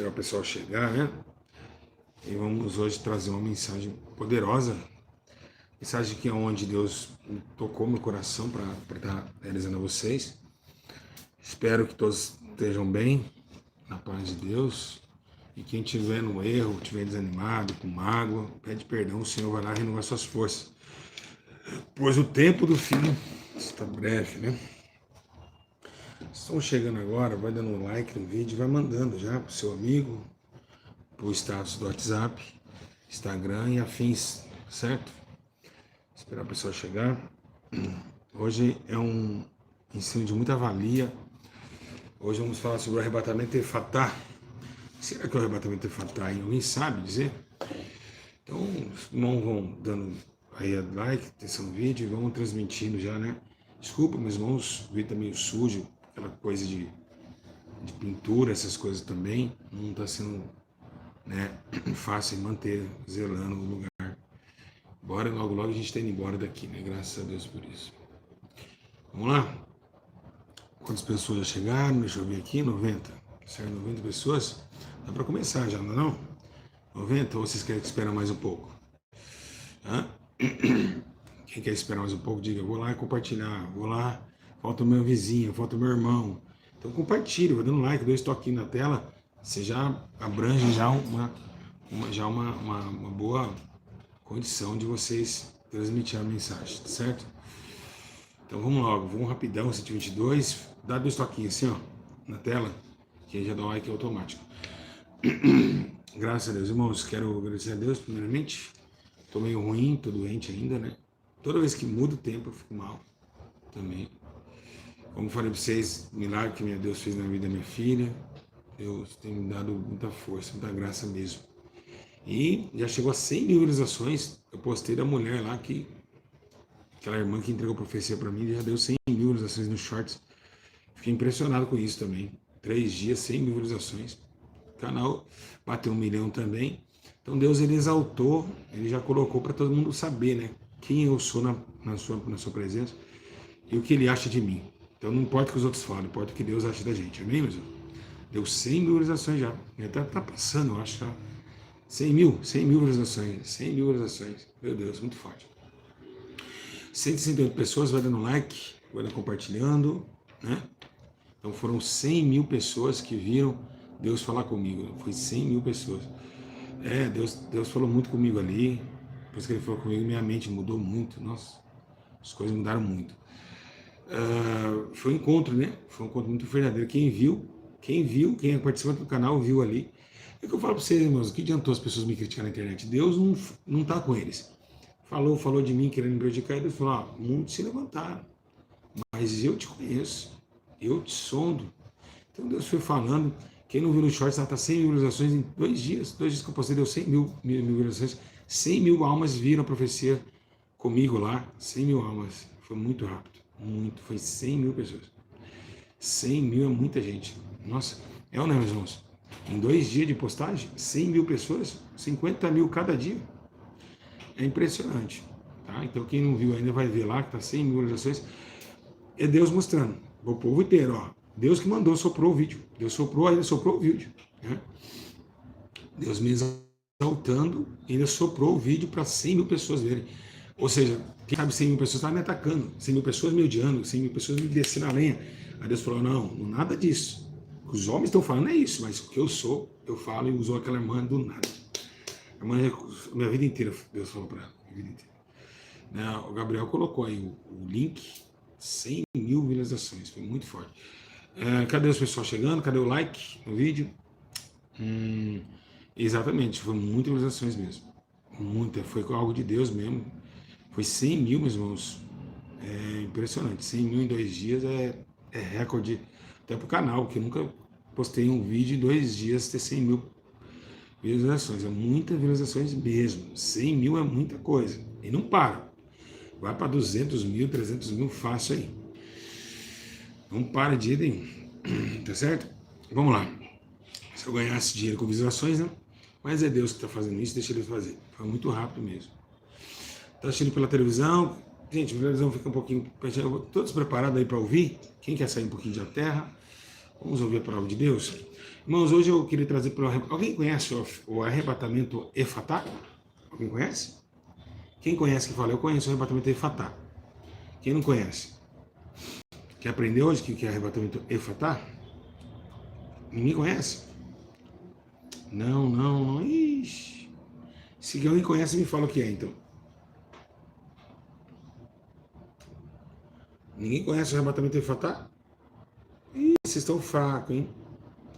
esperar o pessoal chegar, né? E vamos hoje trazer uma mensagem poderosa. Mensagem que é onde Deus tocou meu coração para estar realizando a vocês. Espero que todos estejam bem, na paz de Deus. E quem estiver no erro, estiver desanimado, com mágoa, pede perdão, o Senhor vai lá renovar suas forças. Pois o tempo do fim está breve, né? Estão chegando agora, vai dando um like no vídeo, vai mandando já pro seu amigo, pro status do WhatsApp, Instagram e afins, certo? Esperar a pessoa chegar. Hoje é um ensino de muita valia. Hoje vamos falar sobre o arrebatamento Efatá. Será que é o arrebatamento Efatá? Alguém sabe dizer? Então, os irmãos vão dando aí like, atenção no vídeo, e vão transmitindo já, né? Desculpa, meus irmãos, o vídeo tá meio sujo, aquela coisa de pintura, essas coisas também. Não está sendo, né, fácil manter, zelando o lugar. Bora, logo a gente está indo embora daqui, né? Graças a Deus por isso. Vamos lá? Quantas pessoas já chegaram? Deixa eu ver aqui, 90. Certo, 90 pessoas? Dá para começar já, não é não? 90 ou vocês querem esperar mais um pouco? Hã? Quem quer esperar mais um pouco, diga, vou lá compartilhar, vou lá, falta o meu vizinho, falta o meu irmão. Então compartilhe, vai dando like, 2 toquinhos na tela, você já abrange já uma boa condição de vocês transmitir a mensagem, tá certo? Então vamos logo, vamos rapidão, 122, dá 2 toquinhos assim, ó, na tela, que aí já dá um like automático. Graças a Deus, irmãos, quero agradecer a Deus primeiramente. Tô meio ruim, tô doente ainda, né? Toda vez que muda o tempo eu fico mal também. Como falei para vocês, milagre que Deus fez na vida da minha filha. Deus tem me dado muita força, muita graça mesmo. E já chegou a 100 mil visualizações. Eu postei da mulher lá que... Aquela irmã que entregou a profecia para mim já deu 100 mil visualizações nos shorts. Fiquei impressionado com isso também. 3 dias, 100 mil visualizações. O canal bateu 1 milhão também. Então Deus, ele exaltou, ele já colocou para todo mundo saber, né? Quem eu sou na sua presença e o que ele acha de mim. Então não importa o que os outros falam, importa o que Deus acha da gente. Amém, meus irmãos? Deu 100 mil visualizações já. Tá passando, eu acho, tá? 100 mil visualizações. 100 mil visualizações. Meu Deus, muito forte. 168 pessoas, vai dando like, vai compartilhando, né? Então foram 100 mil pessoas que viram Deus falar comigo. Foi 100 mil pessoas. Deus falou muito comigo ali. Depois que ele falou comigo, minha mente mudou muito. Nossa, as coisas mudaram muito. Foi um encontro, né? Foi um encontro muito verdadeiro. Quem é participante do canal viu ali. É que eu falo para vocês, irmãos, o que adiantou as pessoas me criticar na internet? Deus não tá com eles. Falou de mim querendo me prejudicar, e Deus falou, muitos se levantaram. Mas eu te conheço, eu te sondo. Então Deus foi falando. Quem não viu no shorts, ela está 100 mil visualizações em 2 dias. 2 dias que eu postei, deu 100 mil visualizações. 100 mil almas viram a profecia comigo lá. 100 mil almas. Foi muito rápido. Muito. Foi 100 mil pessoas. 100 mil é muita gente. Nossa, é ou não, meus irmãos? Em 2 dias de postagem, 100 mil pessoas, 50 mil cada dia. É impressionante. Tá? Então quem não viu ainda vai ver lá que está 100 mil visualizações. É Deus mostrando. O povo inteiro, ó. Deus que mandou, soprou o vídeo. Deus soprou, ainda soprou o vídeo. Né? Deus me exaltando, ainda soprou o vídeo para 100 mil pessoas verem. Ou seja, quem sabe 100 mil pessoas estavam me atacando, 100 mil pessoas me odiando, 100 mil pessoas me descendo a lenha. Aí Deus falou, não, nada disso. O que os homens estão falando é isso, mas o que eu sou, eu falo, e usou aquela irmã do nada. A minha vida inteira, Deus falou para ela, minha vida inteira. Né? O Gabriel colocou aí o link, 100 mil visualizações, foi muito forte. Cadê os pessoal chegando? Cadê o like no vídeo? Exatamente, foi muitas visualizações mesmo. Muita, foi algo de Deus mesmo. Foi 100 mil, meus irmãos. É impressionante. 100 mil em 2 dias é recorde até pro canal, porque eu nunca postei um vídeo em 2 dias ter 100 mil visualizações. É muitas visualizações mesmo. 100 mil é muita coisa. E não para. Vai para 200 mil, 300 mil fácil aí. Não para de jeito nenhum, tá certo? Vamos lá. Se eu ganhasse dinheiro com visualizações, né? Mas é Deus que está fazendo isso, deixa ele fazer. Foi muito rápido mesmo. Tá assistindo pela televisão? Gente, a televisão fica um pouquinho... Todos preparados aí para ouvir? Quem quer sair um pouquinho da terra? Vamos ouvir a palavra de Deus? Irmãos, hoje eu queria trazer para alguém conhece o arrebatamento Efatá? Alguém conhece? Quem conhece que fala, eu conheço o arrebatamento Efatá. Quem não conhece? Quer aprender hoje o que é arrebatamento Efatá? Ninguém conhece? Não. Ixi. Se alguém conhece, me fala o que é, então. Ninguém conhece o arrebatamento Efatá? Ih, vocês estão fracos, hein?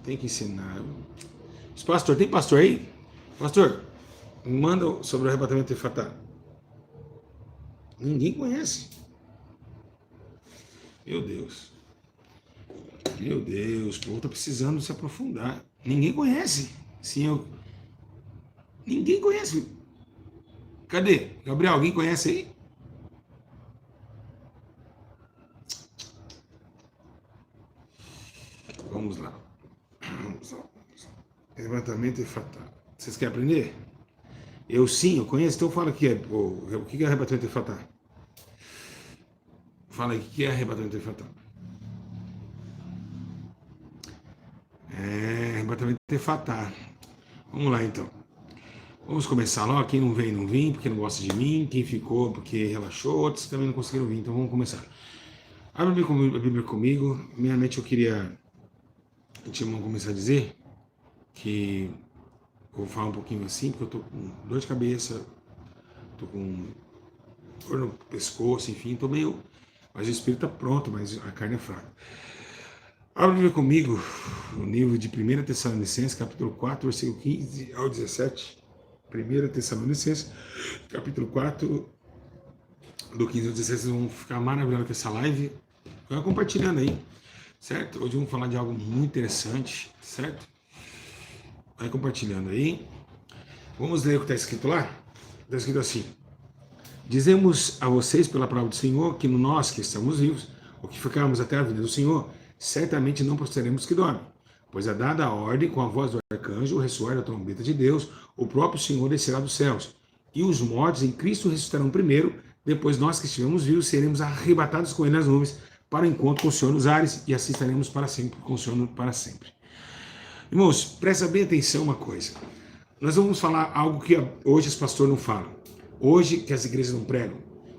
Tem que ensinar. Pastor, tem pastor aí? Pastor, me manda sobre o arrebatamento Efatá. Ninguém conhece. Meu Deus, o povo está precisando se aprofundar. Ninguém conhece. Sim, Ninguém conhece. Cadê? Gabriel, alguém conhece aí? Vamos lá. Arrebatamento Efatá. Vocês querem aprender? Eu conheço, então fala que o que é arrebatamento Efatá? Fala aí, o que é arrebatamento Efatá? Arrebatamento Efatá. Vamos lá então. Vamos começar logo. Quem não vem, não vem, porque não gosta de mim. Quem ficou, porque relaxou. Outros também não conseguiram vir. Então vamos começar. Abre a Bíblia comigo. Primeiramente eu queria, começar a dizer que vou falar um pouquinho assim, porque eu tô com dor de cabeça, tô com dor no pescoço, enfim, tô meio... Mas o espírito tá pronto, mas a carne é fraca. Abre comigo o livro de 1 Tessalonicenses, capítulo 4, versículo 15 ao 17. 1 Tessalonicenses, capítulo 4, do 15 ao 17. Vocês vão ficar maravilhosos com essa live. Vai compartilhando aí, certo? Hoje vamos falar de algo muito interessante, certo? Vai compartilhando aí. Vamos ler o que está escrito lá? Está escrito assim: dizemos a vocês pela palavra do Senhor que nós que estamos vivos, ou que ficarmos até a vinda do Senhor, certamente não procederemos que dormem, pois é dada a ordem com a voz do arcanjo, o ressoar da trombeta de Deus, o próprio Senhor descerá dos céus, e os mortos em Cristo ressuscitarão primeiro, depois nós que estivermos vivos seremos arrebatados com ele nas nuvens, para o encontro com o Senhor nos ares, e assim estaremos para sempre com o Senhor para sempre. Irmãos, presta bem atenção uma coisa. Nós vamos falar algo que hoje os pastores não falam, hoje que as igrejas não pregam.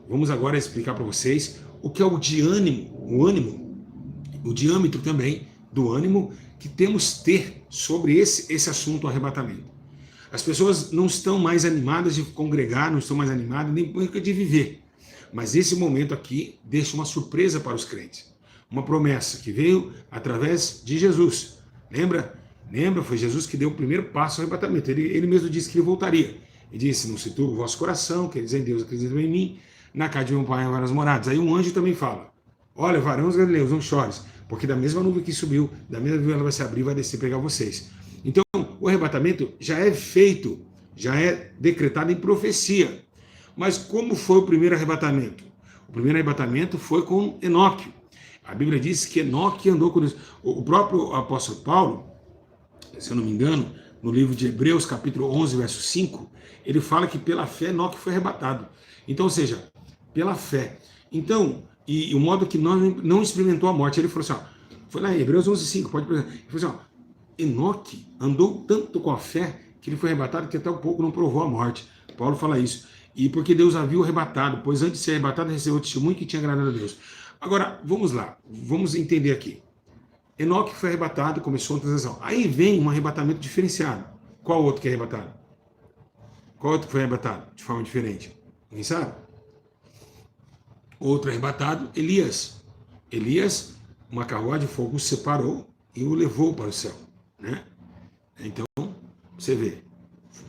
Vamos agora explicar para vocês o que é o diâmetro também do ânimo que temos ter sobre esse assunto, o arrebatamento. As pessoas não estão mais animadas de congregar, não estão mais animadas nem de viver. Mas esse momento aqui deixa uma surpresa para os crentes. Uma promessa que veio através de Jesus. Lembra? Foi Jesus que deu o primeiro passo ao arrebatamento. Ele mesmo disse que ele voltaria. Ele disse, não se turbe o vosso coração, quer dizer em Deus, acreditam em mim, na casa de meu pai há várias moradas. Aí um anjo também fala, olha, varões galileus, não chores, porque da mesma nuvem que subiu, da mesma nuvem ela vai se abrir e vai descer pegar vocês. Então, o arrebatamento já é feito, já é decretado em profecia. Mas como foi o primeiro arrebatamento? O primeiro arrebatamento foi com Enoque. A Bíblia diz que Enoque andou com Deus. O próprio apóstolo Paulo, se eu não me engano, no livro de Hebreus, capítulo 11, verso 5, ele fala que pela fé Enoque foi arrebatado. Então, ou seja, pela fé. Então, e o modo que não experimentou a morte, ele falou assim, ó, foi lá em Hebreus 11, 5, pode perguntar, ele falou assim, ó, Enoque andou tanto com a fé que ele foi arrebatado que até um pouco não provou a morte. Paulo fala isso. E porque Deus havia o arrebatado, pois antes de ser arrebatado recebeu o testemunho que tinha agradado a Deus. Agora, vamos lá, vamos entender aqui. Enoque foi arrebatado, começou a transação. Aí vem um arrebatamento diferenciado. Qual outro que é arrebatado? Qual outro que foi arrebatado de forma diferente? Ninguém sabe? Outro arrebatado, Elias. Elias, uma carruagem de fogo o separou e o levou para o céu. Né? Então, você vê,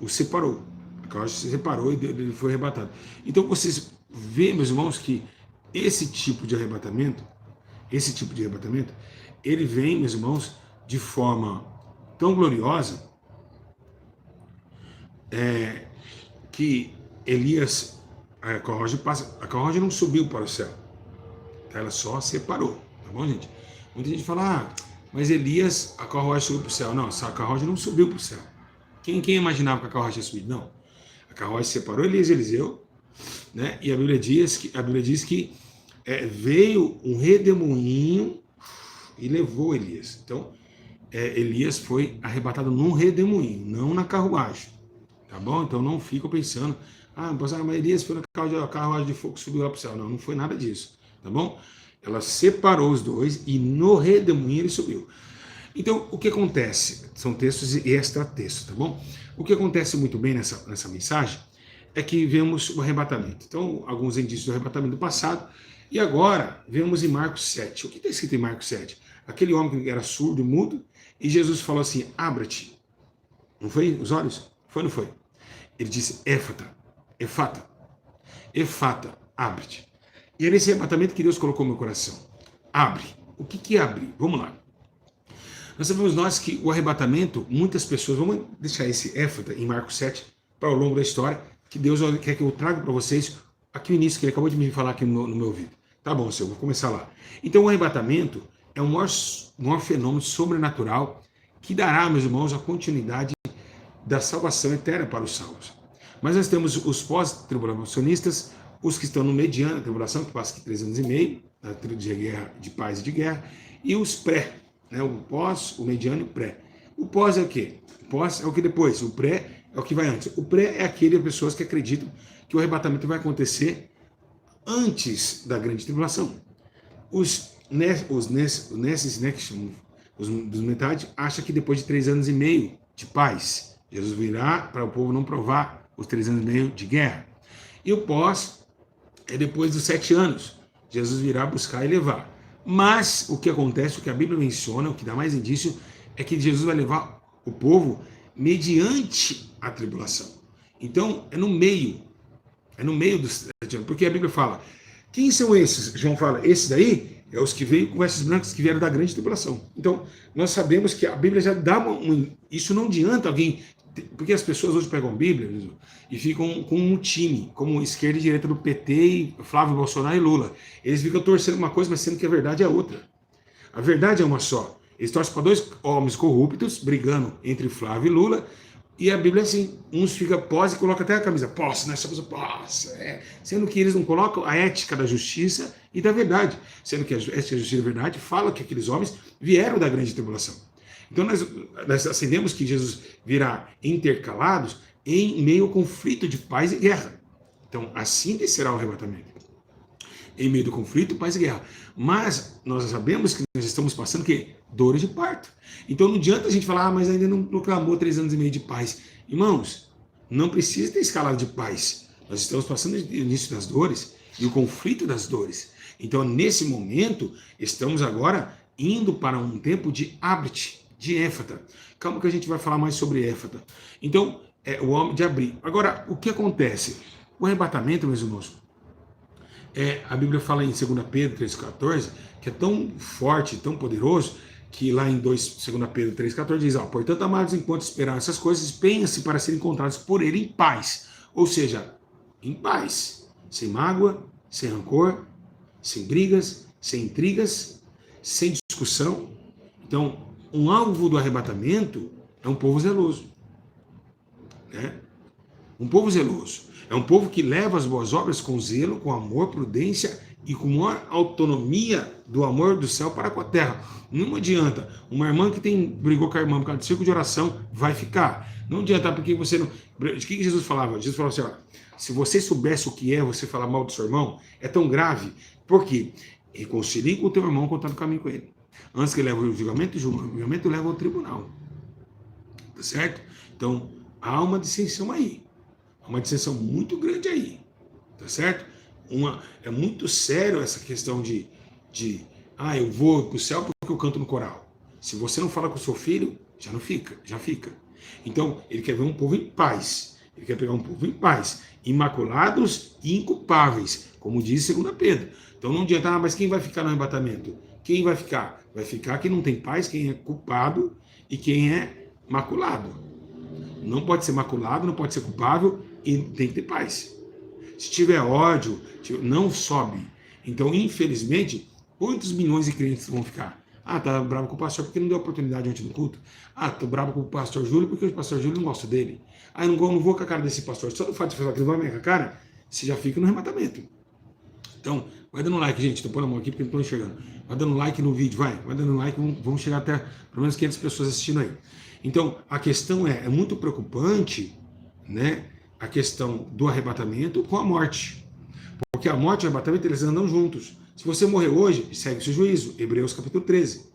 o separou. A carruagem se separou e ele foi arrebatado. Então, vocês veem, meus irmãos, que esse tipo de arrebatamento, ele vem, meus irmãos, de forma tão gloriosa que Elias, a carruagem não subiu para o céu, ela só separou, tá bom, gente? Muita gente fala, mas Elias, a carruagem subiu para o céu. Não, a carruagem não subiu para o céu. Quem imaginava que a carruagem ia subir? Não. A carruagem separou Elias e Eliseu, né? E a Bíblia diz que veio um redemoinho e levou Elias. Então, Elias foi arrebatado num redemoinho, não na carruagem. Tá bom? Então não fica pensando, mas Elias foi na carruagem de fogo, subiu lá para o céu. Não, não foi nada disso. Tá bom? Ela separou os dois e no redemoinho ele subiu. Então, o que acontece? São textos e extra-textos, tá bom? O que acontece muito bem nessa mensagem é que vemos o arrebatamento. Então, alguns indícios do arrebatamento do passado. E agora, vemos em Marcos 7. O que está escrito em Marcos 7? Aquele homem que era surdo e mudo, e Jesus falou assim, abra-te. Não foi os olhos? Foi ou não foi? Ele disse, efata, abre-te. E é nesse arrebatamento que Deus colocou no meu coração. Abre. O que é abrir? Vamos lá. Nós sabemos que o arrebatamento, muitas pessoas, vamos deixar esse éfata em Marcos 7 para o longo da história, que Deus quer que eu traga para vocês aqui o início, que ele acabou de me falar aqui no meu ouvido. Tá bom, Senhor, vou começar lá. Então o arrebatamento é o maior fenômeno sobrenatural que dará, meus irmãos, a continuidade da salvação eterna para os salvos. Mas nós temos os pós-tribulacionistas, os que estão no mediano da tribulação, que passa aqui 3 anos e meio, de paz e de guerra, e os pré, né? O pós, o mediano e o pré. O pós é o quê? O pós é o que depois, o pré é o que vai antes. O pré é aquele pessoas que acreditam que o arrebatamento vai acontecer antes da grande tribulação. Os dos metade acham que depois de 3 anos e meio de paz, Jesus virá para o povo não provar os 3 anos e meio de guerra. E o pós é depois dos 7 anos. Jesus virá buscar e levar. Mas o que acontece, o que a Bíblia menciona, o que dá mais indício, é que Jesus vai levar o povo mediante a tribulação. Então, é no meio dos 7 anos. Porque a Bíblia fala, quem são esses? João fala, esses daí é os que veio com vestes brancas, que vieram da grande tribulação. Então, nós sabemos que a Bíblia já dá isso não adianta alguém, porque as pessoas hoje pegam a Bíblia e ficam com um time, como esquerda e direita do PT, e Flávio Bolsonaro e Lula. Eles ficam torcendo uma coisa, mas sendo que a verdade é outra. A verdade é uma só. Eles torcem para 2 homens corruptos, brigando entre Flávio e Lula, e a Bíblia é assim, uns ficam pós e colocam até a camisa, pós, nós somos pós, sendo que eles não colocam a ética da justiça e da verdade, sendo que a ética da justiça e da verdade fala que aqueles homens vieram da grande tribulação. Então nós acendemos que Jesus virá intercalados em meio ao conflito de paz e guerra. Então assim descerá o arrebatamento. Em meio do conflito, paz e guerra. Mas nós sabemos que nós estamos passando o quê? Dores de parto. Então não adianta a gente falar, mas ainda não proclamou 3 anos e meio de paz. Irmãos, não precisa ter escalada de paz. Nós estamos passando o início das dores e o conflito das dores. Então, nesse momento, estamos agora indo para um tempo de abre-te, de éfata. Calma que a gente vai falar mais sobre éfata. Então, é o homem de abrir. Agora, o que acontece? O arrebatamento, meus irmãos, a Bíblia fala em 2 Pedro 3,14, que é tão forte, tão poderoso, que lá em 2 Pedro 3,14 diz, portanto, amados, enquanto esperar essas coisas, empenhem-se para serem encontrados por ele em paz. Ou seja, em paz, sem mágoa, sem rancor, sem brigas, sem intrigas, sem discussão. Então, um alvo do arrebatamento é um povo zeloso. Né? Um povo zeloso. É um povo que leva as boas obras com zelo, com amor, prudência e com maior autonomia do amor do céu para com a terra. Não adianta. Uma irmã que brigou com a irmã por causa do círculo de oração vai ficar. Não adianta, porque você não... O que Jesus falava? Jesus falava assim, se você soubesse o que é você falar mal do seu irmão, é tão grave. Por quê? Reconcilie com o teu irmão contando o caminho com ele. Antes que ele leve o julgamento leva ao tribunal. Tá certo? Então, há uma dissensão aí. Uma dissensão muito grande aí, tá certo? É muito sério essa questão de eu vou pro céu porque eu canto no coral. Se você não fala com o seu filho, já fica. Então, ele quer ver um povo em paz. Ele quer pegar um povo em paz, imaculados e inculpáveis, como diz 2 Pedro. Então não adianta, mas quem vai ficar no arrebatamento? Quem vai ficar? Vai ficar quem não tem paz, quem é culpado e quem é maculado. Não pode ser maculado, não pode ser culpável e tem que ter paz. Se tiver ódio, não sobe. Então, infelizmente, quantos milhões de crentes vão ficar? Tá bravo com o pastor porque não deu oportunidade antes do culto. Tô bravo com o pastor Júlio porque o pastor Júlio não gosta dele. Eu não vou com a cara desse pastor. Só do fato de falar que não vai com a cara, você já fica no arrebatamento. Então, Vai dando like, gente. Estou pondo a mão aqui porque não estou enxergando. Vai dando like no vídeo, vai dando like. Vamos chegar até pelo menos 500 pessoas assistindo aí. Então, a questão é muito preocupante, né? A questão do arrebatamento com a morte. Porque a morte e o arrebatamento, eles andam juntos. Se você morrer hoje, segue o seu juízo. Hebreus capítulo 13.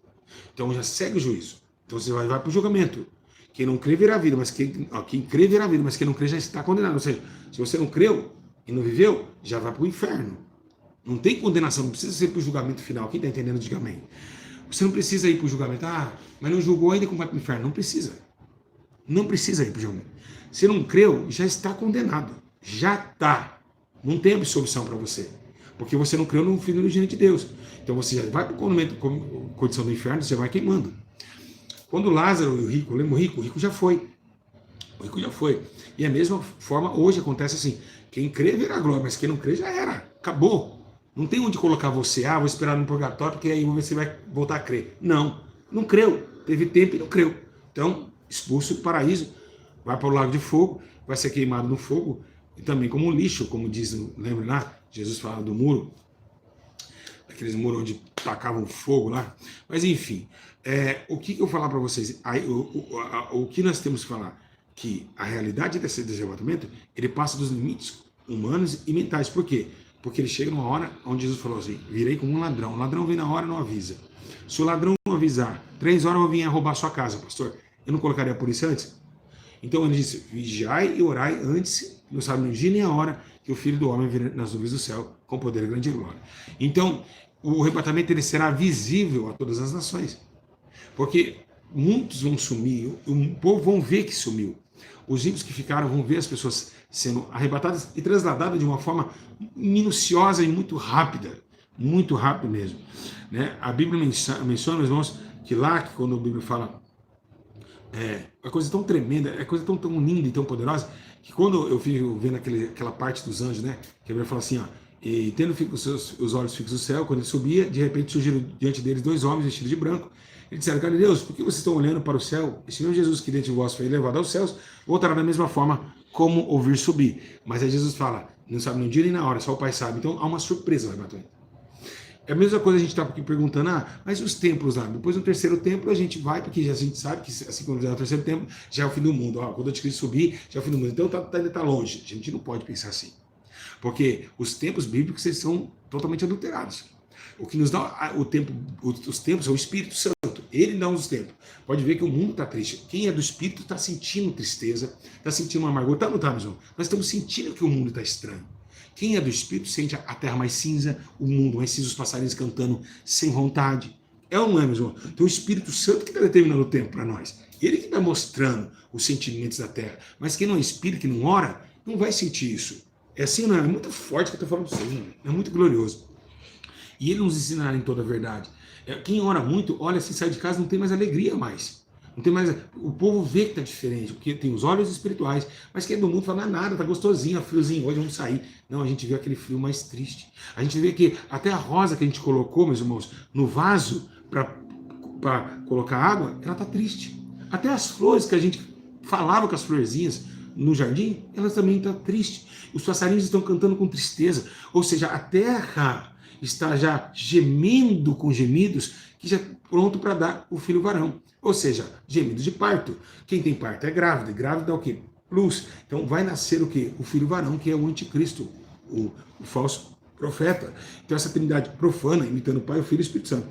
Então já segue o juízo. Então você vai para o julgamento. Quem não crê verá a vida, mas quem crê verá a vida, mas quem não crê já está condenado. Ou seja, se você não creu e não viveu, já vai para o inferno. Não tem condenação, não precisa ser para o julgamento final. Quem está entendendo, diga amém. Você não precisa ir para o julgamento. Mas não julgou ainda como vai para o inferno. Não precisa. Não precisa ir para o julgamento. Se não creu, já está condenado. Já está. Não tem absolvição para você. Porque você não creu no Filho unigênito de Deus. Então você já vai para a condição do inferno, você vai queimando. Quando Lázaro e o rico, lembra o rico já foi. O rico já foi. E a mesma forma hoje acontece assim. Quem crê verá a glória, mas quem não crê já era. Acabou. Não tem onde colocar você. Vou esperar no purgatório, porque aí você vai voltar a crer. Não. Não creu. Teve tempo e não creu. Então, expulso do paraíso, vai para o lago de fogo, vai ser queimado no fogo, e também como um lixo, como diz, lembra lá? Jesus fala do muro, aqueles muros onde tacavam fogo lá. Mas enfim, o que eu vou falar para vocês? O que nós temos que falar? Que a realidade desse arrebatamento, ele passa dos limites humanos e mentais. Por quê? Porque ele chega numa hora onde Jesus falou assim, virei como um ladrão. O ladrão vem na hora e não avisa. Se o ladrão não avisar, 3 horas eu vim roubar sua casa, pastor. Eu não colocaria a polícia antes? Então ele disse, vigiai e orai antes, não sabe nem o dia nem a hora, que o Filho do Homem virá nas nuvens do céu com poder e grande glória. Então, o arrebatamento ele será visível a todas as nações. Porque muitos vão sumir, o povo vão ver que sumiu. Os ímpios que ficaram vão ver as pessoas sendo arrebatadas e transladadas de uma forma minuciosa e muito rápida mesmo. Né? A Bíblia menciona, meus irmãos, que lá, que quando a Bíblia fala, a coisa tão tremenda, é coisa tão linda e tão poderosa, que quando eu fico vendo aquela parte dos anjos, né, que a Bíblia fala assim, e tendo os olhos fixos no céu, quando ele subia, de repente surgiram diante deles 2 homens vestidos de branco. Eles disseram, Galileus, por que vocês estão olhando para o céu? Esse mesmo Jesus que dentre vós foi elevado aos céus, voltará da mesma forma como ouvir subir. Mas aí Jesus fala, não sabe no dia nem na hora, só o Pai sabe. Então há uma surpresa no arrebatamento. É a mesma coisa a gente está aqui perguntando, mas os templos lá? Depois no terceiro templo a gente vai, porque a gente sabe que assim quando vier o terceiro templo, já é o fim do mundo. Quando o Anticristo subir, já é o fim do mundo. Então ainda está longe. A gente não pode pensar assim. Porque os tempos bíblicos eles são totalmente adulterados. O que nos dá o tempo, os tempos é o Espírito Santo. Ele dá os tempos. Pode ver que o mundo está triste. Quem é do Espírito está sentindo tristeza, está sentindo uma amargura. Tá, não tá, meu irmão? Nós estamos sentindo que o mundo está estranho. Quem é do Espírito sente a terra mais cinza, o mundo mais cinza, os passarinhos cantando sem vontade. É ou não é, meu irmão? Então o Espírito Santo que está determinando o tempo para nós. Ele que está mostrando os sentimentos da terra. Mas quem não é Espírito, que não ora, não vai sentir isso. É assim, não é? É muito forte que eu estou falando para vocês, mano. É muito glorioso. E ele nos ensinará em toda a verdade. Quem ora muito, olha, se sai de casa não tem mais alegria mais. Não tem mais. O povo vê que está diferente, porque tem os olhos espirituais. Mas quem é do mundo fala, não é nada, tá gostosinho, friozinho, hoje vamos sair. Não, a gente vê aquele frio mais triste. A gente vê que até a rosa que a gente colocou, meus irmãos, no vaso para colocar água, ela está triste. Até as flores que a gente falava com as florzinhas no jardim, elas também estão tristes. Os passarinhos estão cantando com tristeza. Ou seja, a terra está já gemendo com gemidos, que já pronto para dar o filho varão. Ou seja, gemidos de parto. Quem tem parto é grávida. Grávida é o quê? Luz. Então vai nascer o quê? O filho varão, que é o anticristo, o falso profeta. Então essa trindade profana, imitando o Pai, o Filho e o Espírito Santo.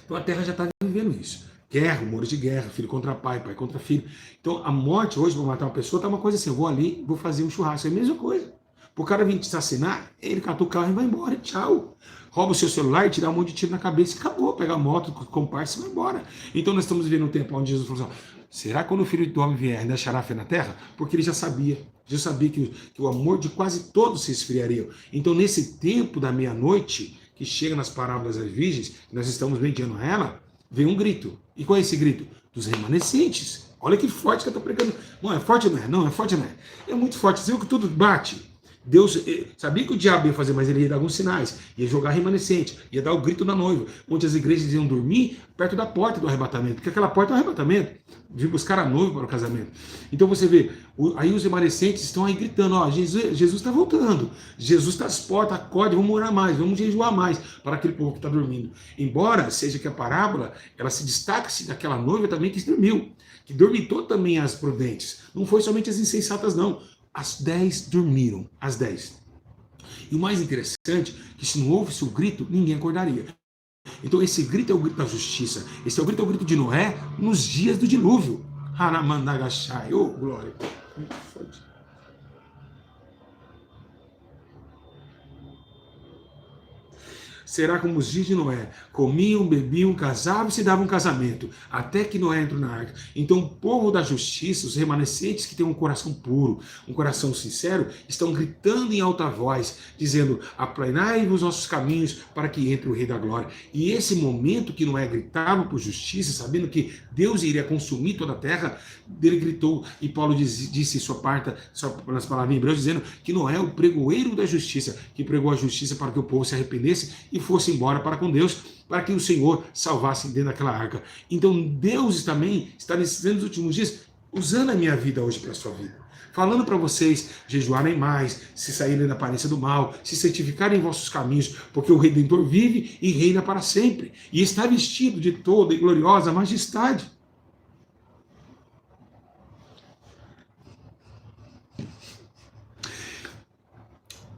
Então a terra já está vivendo isso. Guerra, rumores de guerra, filho contra pai, pai contra filho. Então a morte hoje, para matar uma pessoa, está uma coisa assim, eu vou ali, vou fazer um churrasco. É a mesma coisa. Para o cara vir te assassinar, ele cata o carro e vai embora, tchau. Rouba o seu celular e te dá um monte de tiro na cabeça e acabou. Pega a moto, comparsa e vai embora. Então nós estamos vivendo um tempo onde Jesus falou assim, será que quando o Filho do Homem vier, ainda achará fé na terra? Porque ele já sabia. Jesus sabia que o amor de quase todos se esfriaria. Então nesse tempo da meia-noite, que chega nas parábolas das virgens, nós estamos mediando ela, vem um grito. E qual é esse grito? Dos remanescentes. Olha que forte que eu estou pregando. Não, é forte ou não é? Não, é forte ou não é? É muito forte. Você viu que tudo bate? Deus sabia que o diabo ia fazer, mas ele ia dar alguns sinais, ia jogar remanescente, ia dar o grito da noiva, onde as igrejas iam dormir perto da porta do arrebatamento, porque aquela porta é o arrebatamento, de buscar a noiva para o casamento. Então você vê, aí os remanescentes estão aí gritando, ó, Jesus está voltando, Jesus está às portas, acorde, vamos orar mais, vamos jejuar mais, para aquele povo que está dormindo. Embora seja que a parábola, ela se destaque daquela noiva também que dormiu, que dormitou também as prudentes, não foi somente as insensatas não, as 10 dormiram, as 10. E o mais interessante, que se não houvesse o grito, ninguém acordaria. Então esse grito é o grito da justiça, esse é o grito de Noé nos dias do dilúvio. Haramandagashai, oh glória. Será como os dias de Noé, comiam, bebiam, casavam e se davam casamento, até que Noé entrou na arca. Então o povo da justiça, os remanescentes que têm um coração puro, um coração sincero, estão gritando em alta voz, dizendo, aplanai-vos os nossos caminhos para que entre o Rei da Glória. E esse momento que Noé gritava por justiça, sabendo que Deus iria consumir toda a terra, ele gritou, e Paulo disse sua parte, nas palavras em Hebreus, dizendo que Noé é o pregoeiro da justiça, que pregou a justiça para que o povo se arrependesse e fosse embora para com Deus, para que o Senhor salvasse dentro daquela arca. Então Deus também está nesses últimos dias usando a minha vida hoje para a sua vida. Falando para vocês jejuarem mais, se saírem da aparência do mal, se santificarem em vossos caminhos, porque o Redentor vive e reina para sempre, e está vestido de toda e gloriosa majestade.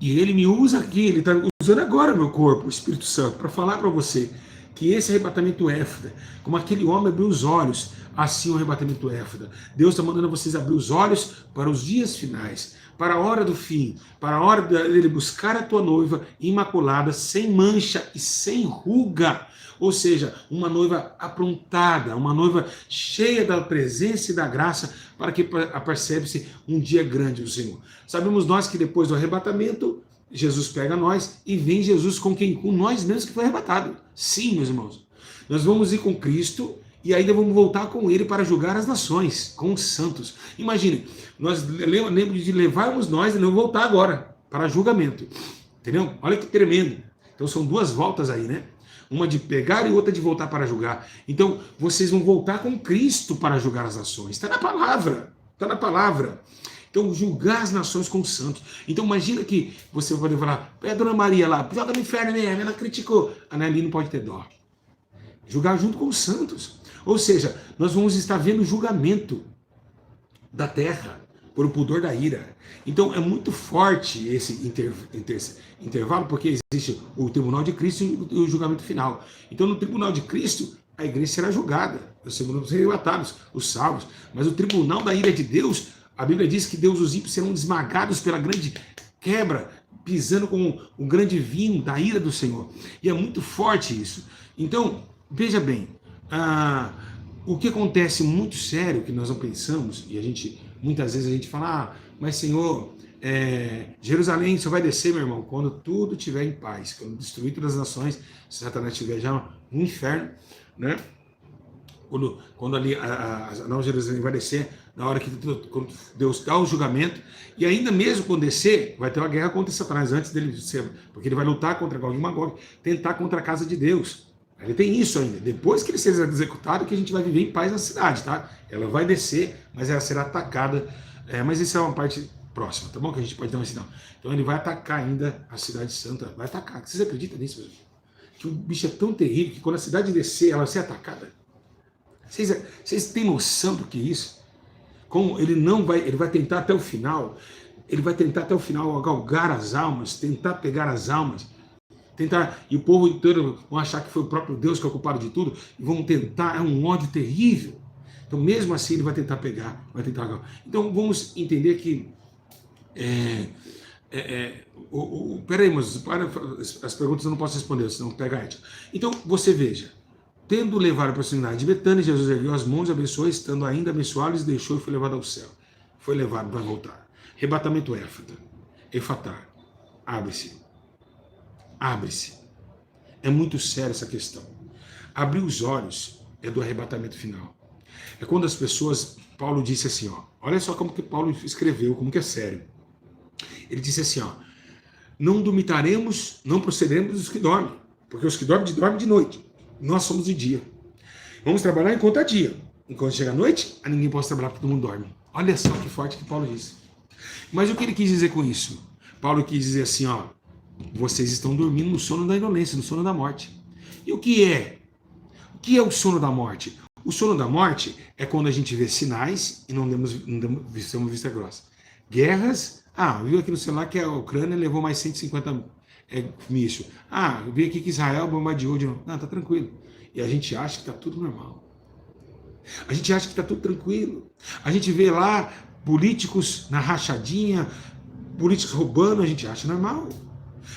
E ele me usa aqui, ele está usando agora meu corpo, o Espírito Santo, para falar para você que esse arrebatamento éfida, como aquele homem abriu os olhos, assim o arrebatamento éfida. Deus está mandando vocês abrir os olhos para os dias finais, para a hora do fim, para a hora dele buscar a tua noiva imaculada, sem mancha e sem ruga. Ou seja, uma noiva aprontada, uma noiva cheia da presença e da graça, para que apercebe-se um dia grande do Senhor. Sabemos nós que depois do arrebatamento, Jesus pega nós e vem Jesus com quem? Com nós mesmos que foi arrebatado. Sim, meus irmãos. Nós vamos ir com Cristo e ainda vamos voltar com Ele para julgar as nações, com os santos. Imagine, nós lembro de levarmos nós e não voltar agora para julgamento. Entendeu? Olha que tremendo. Então são duas voltas aí, né? Uma de pegar e outra de voltar para julgar. Então, vocês vão voltar com Cristo para julgar as nações. Está na palavra. Está na palavra. Então, julgar as nações com os santos. Então, imagina que você pode falar, a Dona Maria lá, joga no inferno mesmo, ela criticou. A Nelly não pode ter dó. Julgar junto com os santos. Ou seja, nós vamos estar vendo o julgamento da terra por o pudor da ira. Então, é muito forte esse intervalo, porque existe o tribunal de Cristo e o julgamento final. Então, no tribunal de Cristo, a igreja será julgada, os serão arrebatados, os salvos. Mas o tribunal da ira de Deus, a Bíblia diz que Deus, os ímpios serão esmagados pela grande quebra, pisando com o grande vinho da ira do Senhor. E é muito forte isso. Então, veja bem, o que acontece muito sério, que nós não pensamos, e muitas vezes a gente fala, mas Senhor, Jerusalém só vai descer, meu irmão, quando tudo estiver em paz, quando destruir todas as nações, se Satanás estiver já no inferno, né? Quando ali a Nova Jerusalém vai descer, na hora que quando Deus dá o julgamento, e ainda mesmo quando descer, vai ter uma guerra contra Satanás antes dele descer, porque ele vai lutar contra Gog e Magog, tentar contra a casa de Deus. Ele tem isso ainda. Depois que ele seja executado, que a gente vai viver em paz na cidade, tá? Ela vai descer, mas ela será atacada. Mas isso é uma parte próxima, tá bom? Que a gente pode dar um sinal. Então ele vai atacar ainda a cidade santa. Vai atacar. Vocês acreditam nisso, meu? Que o bicho é tão terrível que quando a cidade descer, ela vai ser atacada. Vocês têm noção do que é isso? Como ele vai tentar até o final. Ele vai tentar até o final galgar as almas, tentar pegar as almas. E o povo inteiro vão achar que foi o próprio Deus que é o culpado de tudo, e vão tentar, é um ódio terrível. Então, mesmo assim, ele vai tentar pegar, vai tentar. Então, vamos entender que. Peraí, mas as perguntas eu não posso responder, senão pega a ética. Então, você veja, tendo levado a proximidade de Betânia, Jesus ergueu as mãos, abençoou, estando ainda abençoado, deixou e foi levado ao céu. Foi levado, vai voltar. Arrebatamento éfata. Efatá. Abre-se. Abre-se. É muito séria essa questão. Abrir os olhos é do arrebatamento final. É quando as pessoas, Paulo disse assim, olha só como que Paulo escreveu, como que é sério. Ele disse assim, ó, não dormitaremos, não procederemos dos que dormem, porque os que dormem de noite, nós somos de dia. Vamos trabalhar enquanto é dia. Enquanto chega a noite, a ninguém pode trabalhar porque todo mundo dorme. Olha só que forte que Paulo disse. Mas o que ele quis dizer com isso? Paulo quis dizer assim, ó, vocês estão dormindo no sono da indolência, no sono da morte. E o que é? O que é o sono da morte? O sono da morte é quando a gente vê sinais e não damos vista grossa. Guerras, viu aqui no celular que a Ucrânia levou mais 150 mísseis. Eu vi aqui que Israel bombardeou de novo. Não, tá tranquilo. E a gente acha que tá tudo normal. A gente acha que tá tudo tranquilo. A gente vê lá políticos na rachadinha, políticos roubando, a gente acha normal.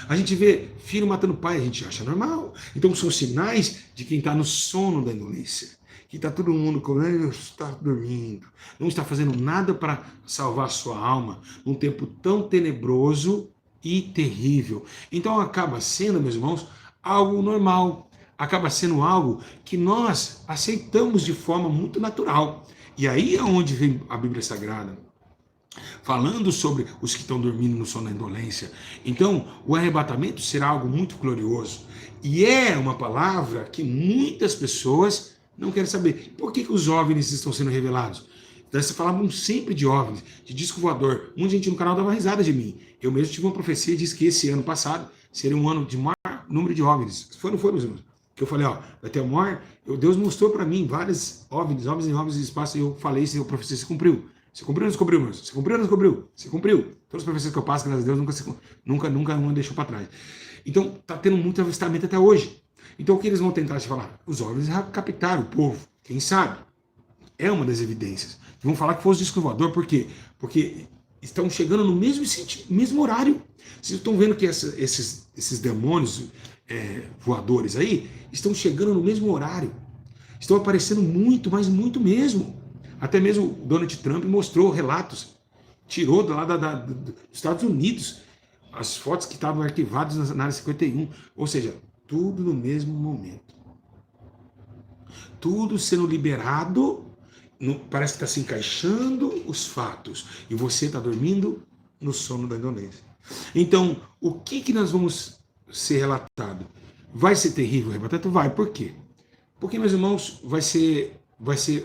A gente vê filho matando pai, a gente acha normal. Então são sinais de quem está no sono da indolência. Que está todo mundo está dormindo, não está fazendo nada para salvar a sua alma num tempo tão tenebroso e terrível. Então acaba sendo, meus irmãos, algo normal. Acaba sendo algo que nós aceitamos de forma muito natural. E aí é onde vem a Bíblia Sagrada, falando sobre os que estão dormindo no sono da indolência. Então, o arrebatamento será algo muito glorioso. E é uma palavra que muitas pessoas não querem saber. Por que os OVNIs estão sendo revelados? Então, você falavam sempre de OVNIs, de disco voador. Muita gente no canal dava risada de mim. Eu mesmo tive uma profecia e disse que esse ano passado seria um ano de maior número de OVNIs. Não foi, meus irmãos? Que eu falei, vai ter o maior... Deus mostrou para mim vários OVNIs de espaço, e eu falei isso e a profecia se cumpriu. Você cumpriu ou não se cumpriu, irmãos? Você cumpriu ou não se cumpriu? Se cumpriu. Todas as profecias que eu passo, graças a Deus, nunca uma deixou para trás. Então, está tendo muito avistamento até hoje. Então, o que eles vão tentar te falar? Os OVNIs captaram o povo. Quem sabe? É uma das evidências. Vão falar que foi os discos voador, por quê? Porque estão chegando no mesmo horário. Vocês estão vendo que esses demônios voadores aí estão chegando no mesmo horário. Estão aparecendo muito, mas muito mesmo. Até mesmo o Donald Trump mostrou relatos, tirou dos Estados Unidos as fotos que estavam arquivadas na área 51. Ou seja, tudo no mesmo momento. Tudo sendo liberado, parece que está se encaixando os fatos. E você está dormindo no sono da indolência. Então, o que nós vamos ser relatado? Vai ser terrível o arrebatamento? Vai. Por quê? Porque, meus irmãos,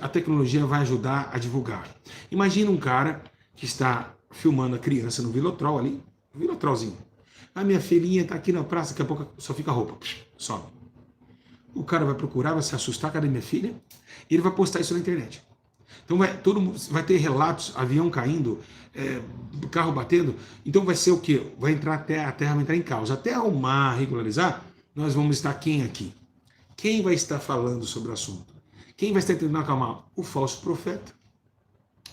a tecnologia vai ajudar a divulgar. Imagina um cara que está filmando a criança no Velotrol ali, Velotrolzinho. A minha filhinha está aqui na praça, daqui a pouco só fica a roupa, sobe. O cara vai procurar, vai se assustar, cadê minha filha? E ele vai postar isso na internet. Então vai ter relatos, avião caindo, carro batendo. Então vai ser o quê? Vai entrar a terra vai entrar em caos. Até arrumar, regularizar, nós vamos estar quem aqui? Quem vai estar falando sobre o assunto? Quem vai estar tentando acalmar? O falso profeta,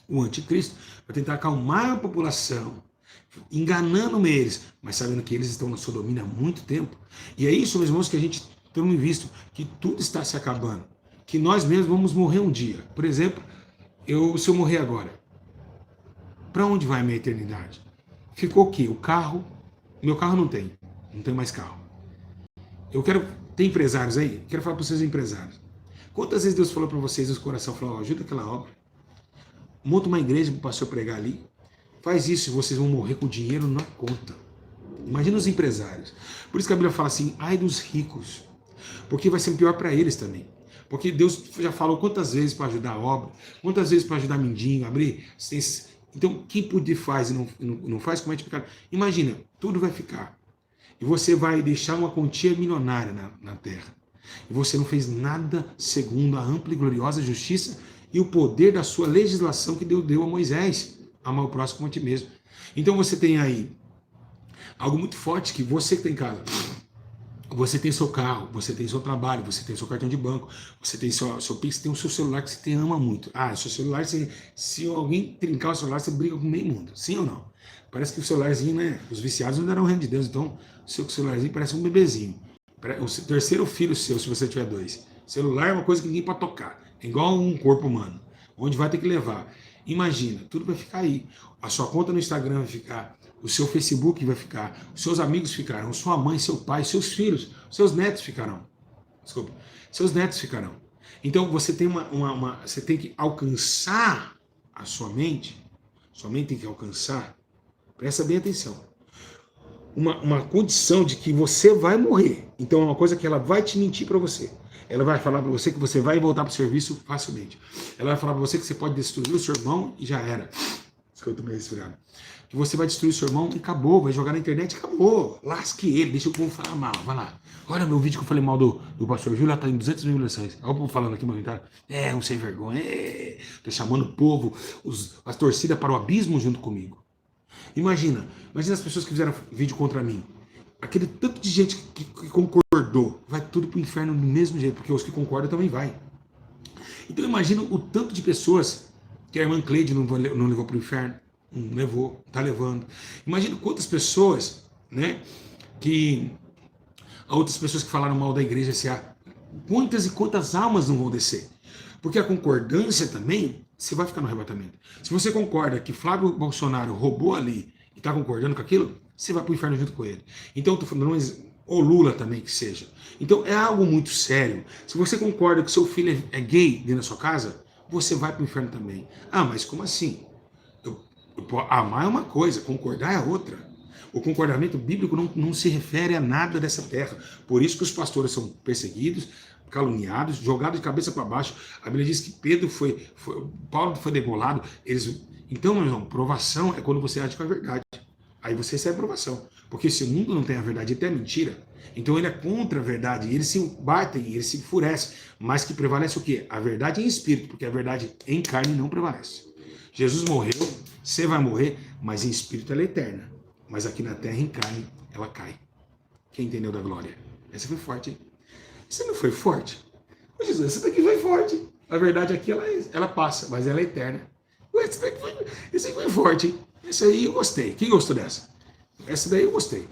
o anticristo, vai tentar acalmar a população, enganando eles, mas sabendo que eles estão na sua domínio há muito tempo. E é isso, meus irmãos, que a gente tem visto, que tudo está se acabando, que nós mesmos vamos morrer um dia. Por exemplo, se eu morrer agora, para onde vai a minha eternidade? Ficou o quê? O carro, meu carro não tem mais carro. Tem empresários aí? Quero falar para vocês empresários. Quantas vezes Deus falou para vocês no coração, falou, ajuda aquela obra, monta uma igreja para o pastor pregar ali, faz isso e vocês vão morrer com dinheiro na conta. Imagina os empresários. Por isso que a Bíblia fala assim, ai dos ricos, porque vai ser pior para eles também. Porque Deus já falou quantas vezes para ajudar a obra, quantas vezes para ajudar mindinho, abrir. Então, quem puder faz e não faz, comete pecado. Imagina, tudo vai ficar. E você vai deixar uma quantia milionária na terra. E você não fez nada segundo a ampla e gloriosa justiça e o poder da sua legislação que Deus deu a Moisés. Amar o próximo como a ti mesmo. Então você tem aí algo muito forte que você que tem em casa. Você tem seu carro, você tem seu trabalho, você tem seu cartão de banco, você tem seu Pix, você tem o seu celular que você ama muito. Seu celular, se alguém trincar o celular, você briga com o meio mundo. Sim ou não? Parece que o celularzinho, né? Os viciados não deram o reino de Deus, então o seu celularzinho parece um bebezinho. O terceiro filho seu, se você tiver 2. Celular é uma coisa que ninguém pode tocar. É igual um corpo humano, onde vai ter que levar. Imagina, tudo vai ficar aí. A sua conta no Instagram vai ficar, o seu Facebook vai ficar, os seus amigos ficarão, sua mãe, seu pai, seus filhos, seus netos ficarão. Desculpa, seus netos ficarão. Então você tem você tem que alcançar a sua mente tem que alcançar Presta bem atenção. Uma condição de que você vai morrer. Então é uma coisa que ela vai te mentir para você. Ela vai falar para você que você vai voltar para o serviço facilmente. Ela vai falar para você que você pode destruir o seu irmão e já era. Isso que eu tô meio resfriado. Que você vai destruir o seu irmão e acabou. Vai jogar na internet e acabou. Lasque ele, deixa o povo falar mal. Vai lá. Olha meu vídeo que eu falei mal do pastor Júlio, tá em 200 mil visualizações. Olha o povo falando aqui no comentário. Um sem vergonha. Tô chamando o povo, as torcidas para o abismo junto comigo. Imagina as pessoas que fizeram vídeo contra mim. Aquele tanto de gente que concordou, vai tudo pro inferno do mesmo jeito, porque os que concordam também vai. Então imagina o tanto de pessoas que a irmã Cleide não levou pro inferno, não levou, tá levando. Imagina quantas pessoas, né, que outras pessoas que falaram mal da igreja S.A., quantas e quantas almas não vão descer. Porque a concordância também, você vai ficar no arrebatamento. Se você concorda que Flávio Bolsonaro roubou ali e está concordando com aquilo, você vai para o inferno junto com ele. Então, eu tô falando, ou Lula também que seja. Então, é algo muito sério. Se você concorda que seu filho é gay dentro da sua casa, você vai para o inferno também. Ah, mas como assim? Amar é uma coisa, concordar é outra. O concordamento bíblico não se refere a nada dessa terra. Por isso que os pastores são perseguidos, caluniados, jogados de cabeça para baixo. A Bíblia diz que Paulo foi degolado. Então, meu irmão, provação é quando você age com a verdade. Aí você recebe provação. Porque se o mundo não tem a verdade, até mentira, então ele é contra a verdade. E eles se batem, eles se enfurecem. Mas que prevalece o quê? A verdade em espírito, porque a verdade em carne não prevalece. Jesus morreu, você vai morrer, mas em espírito ela é eterna. Mas aqui na terra, em carne, ela cai. Quem entendeu da glória? Essa foi forte, hein? Você não foi forte? Ô Jesus, essa daqui foi forte. A verdade aqui, ela passa, mas ela é eterna. Essa aí foi forte, hein? Essa aí eu gostei. Quem gostou dessa? Essa daí eu gostei.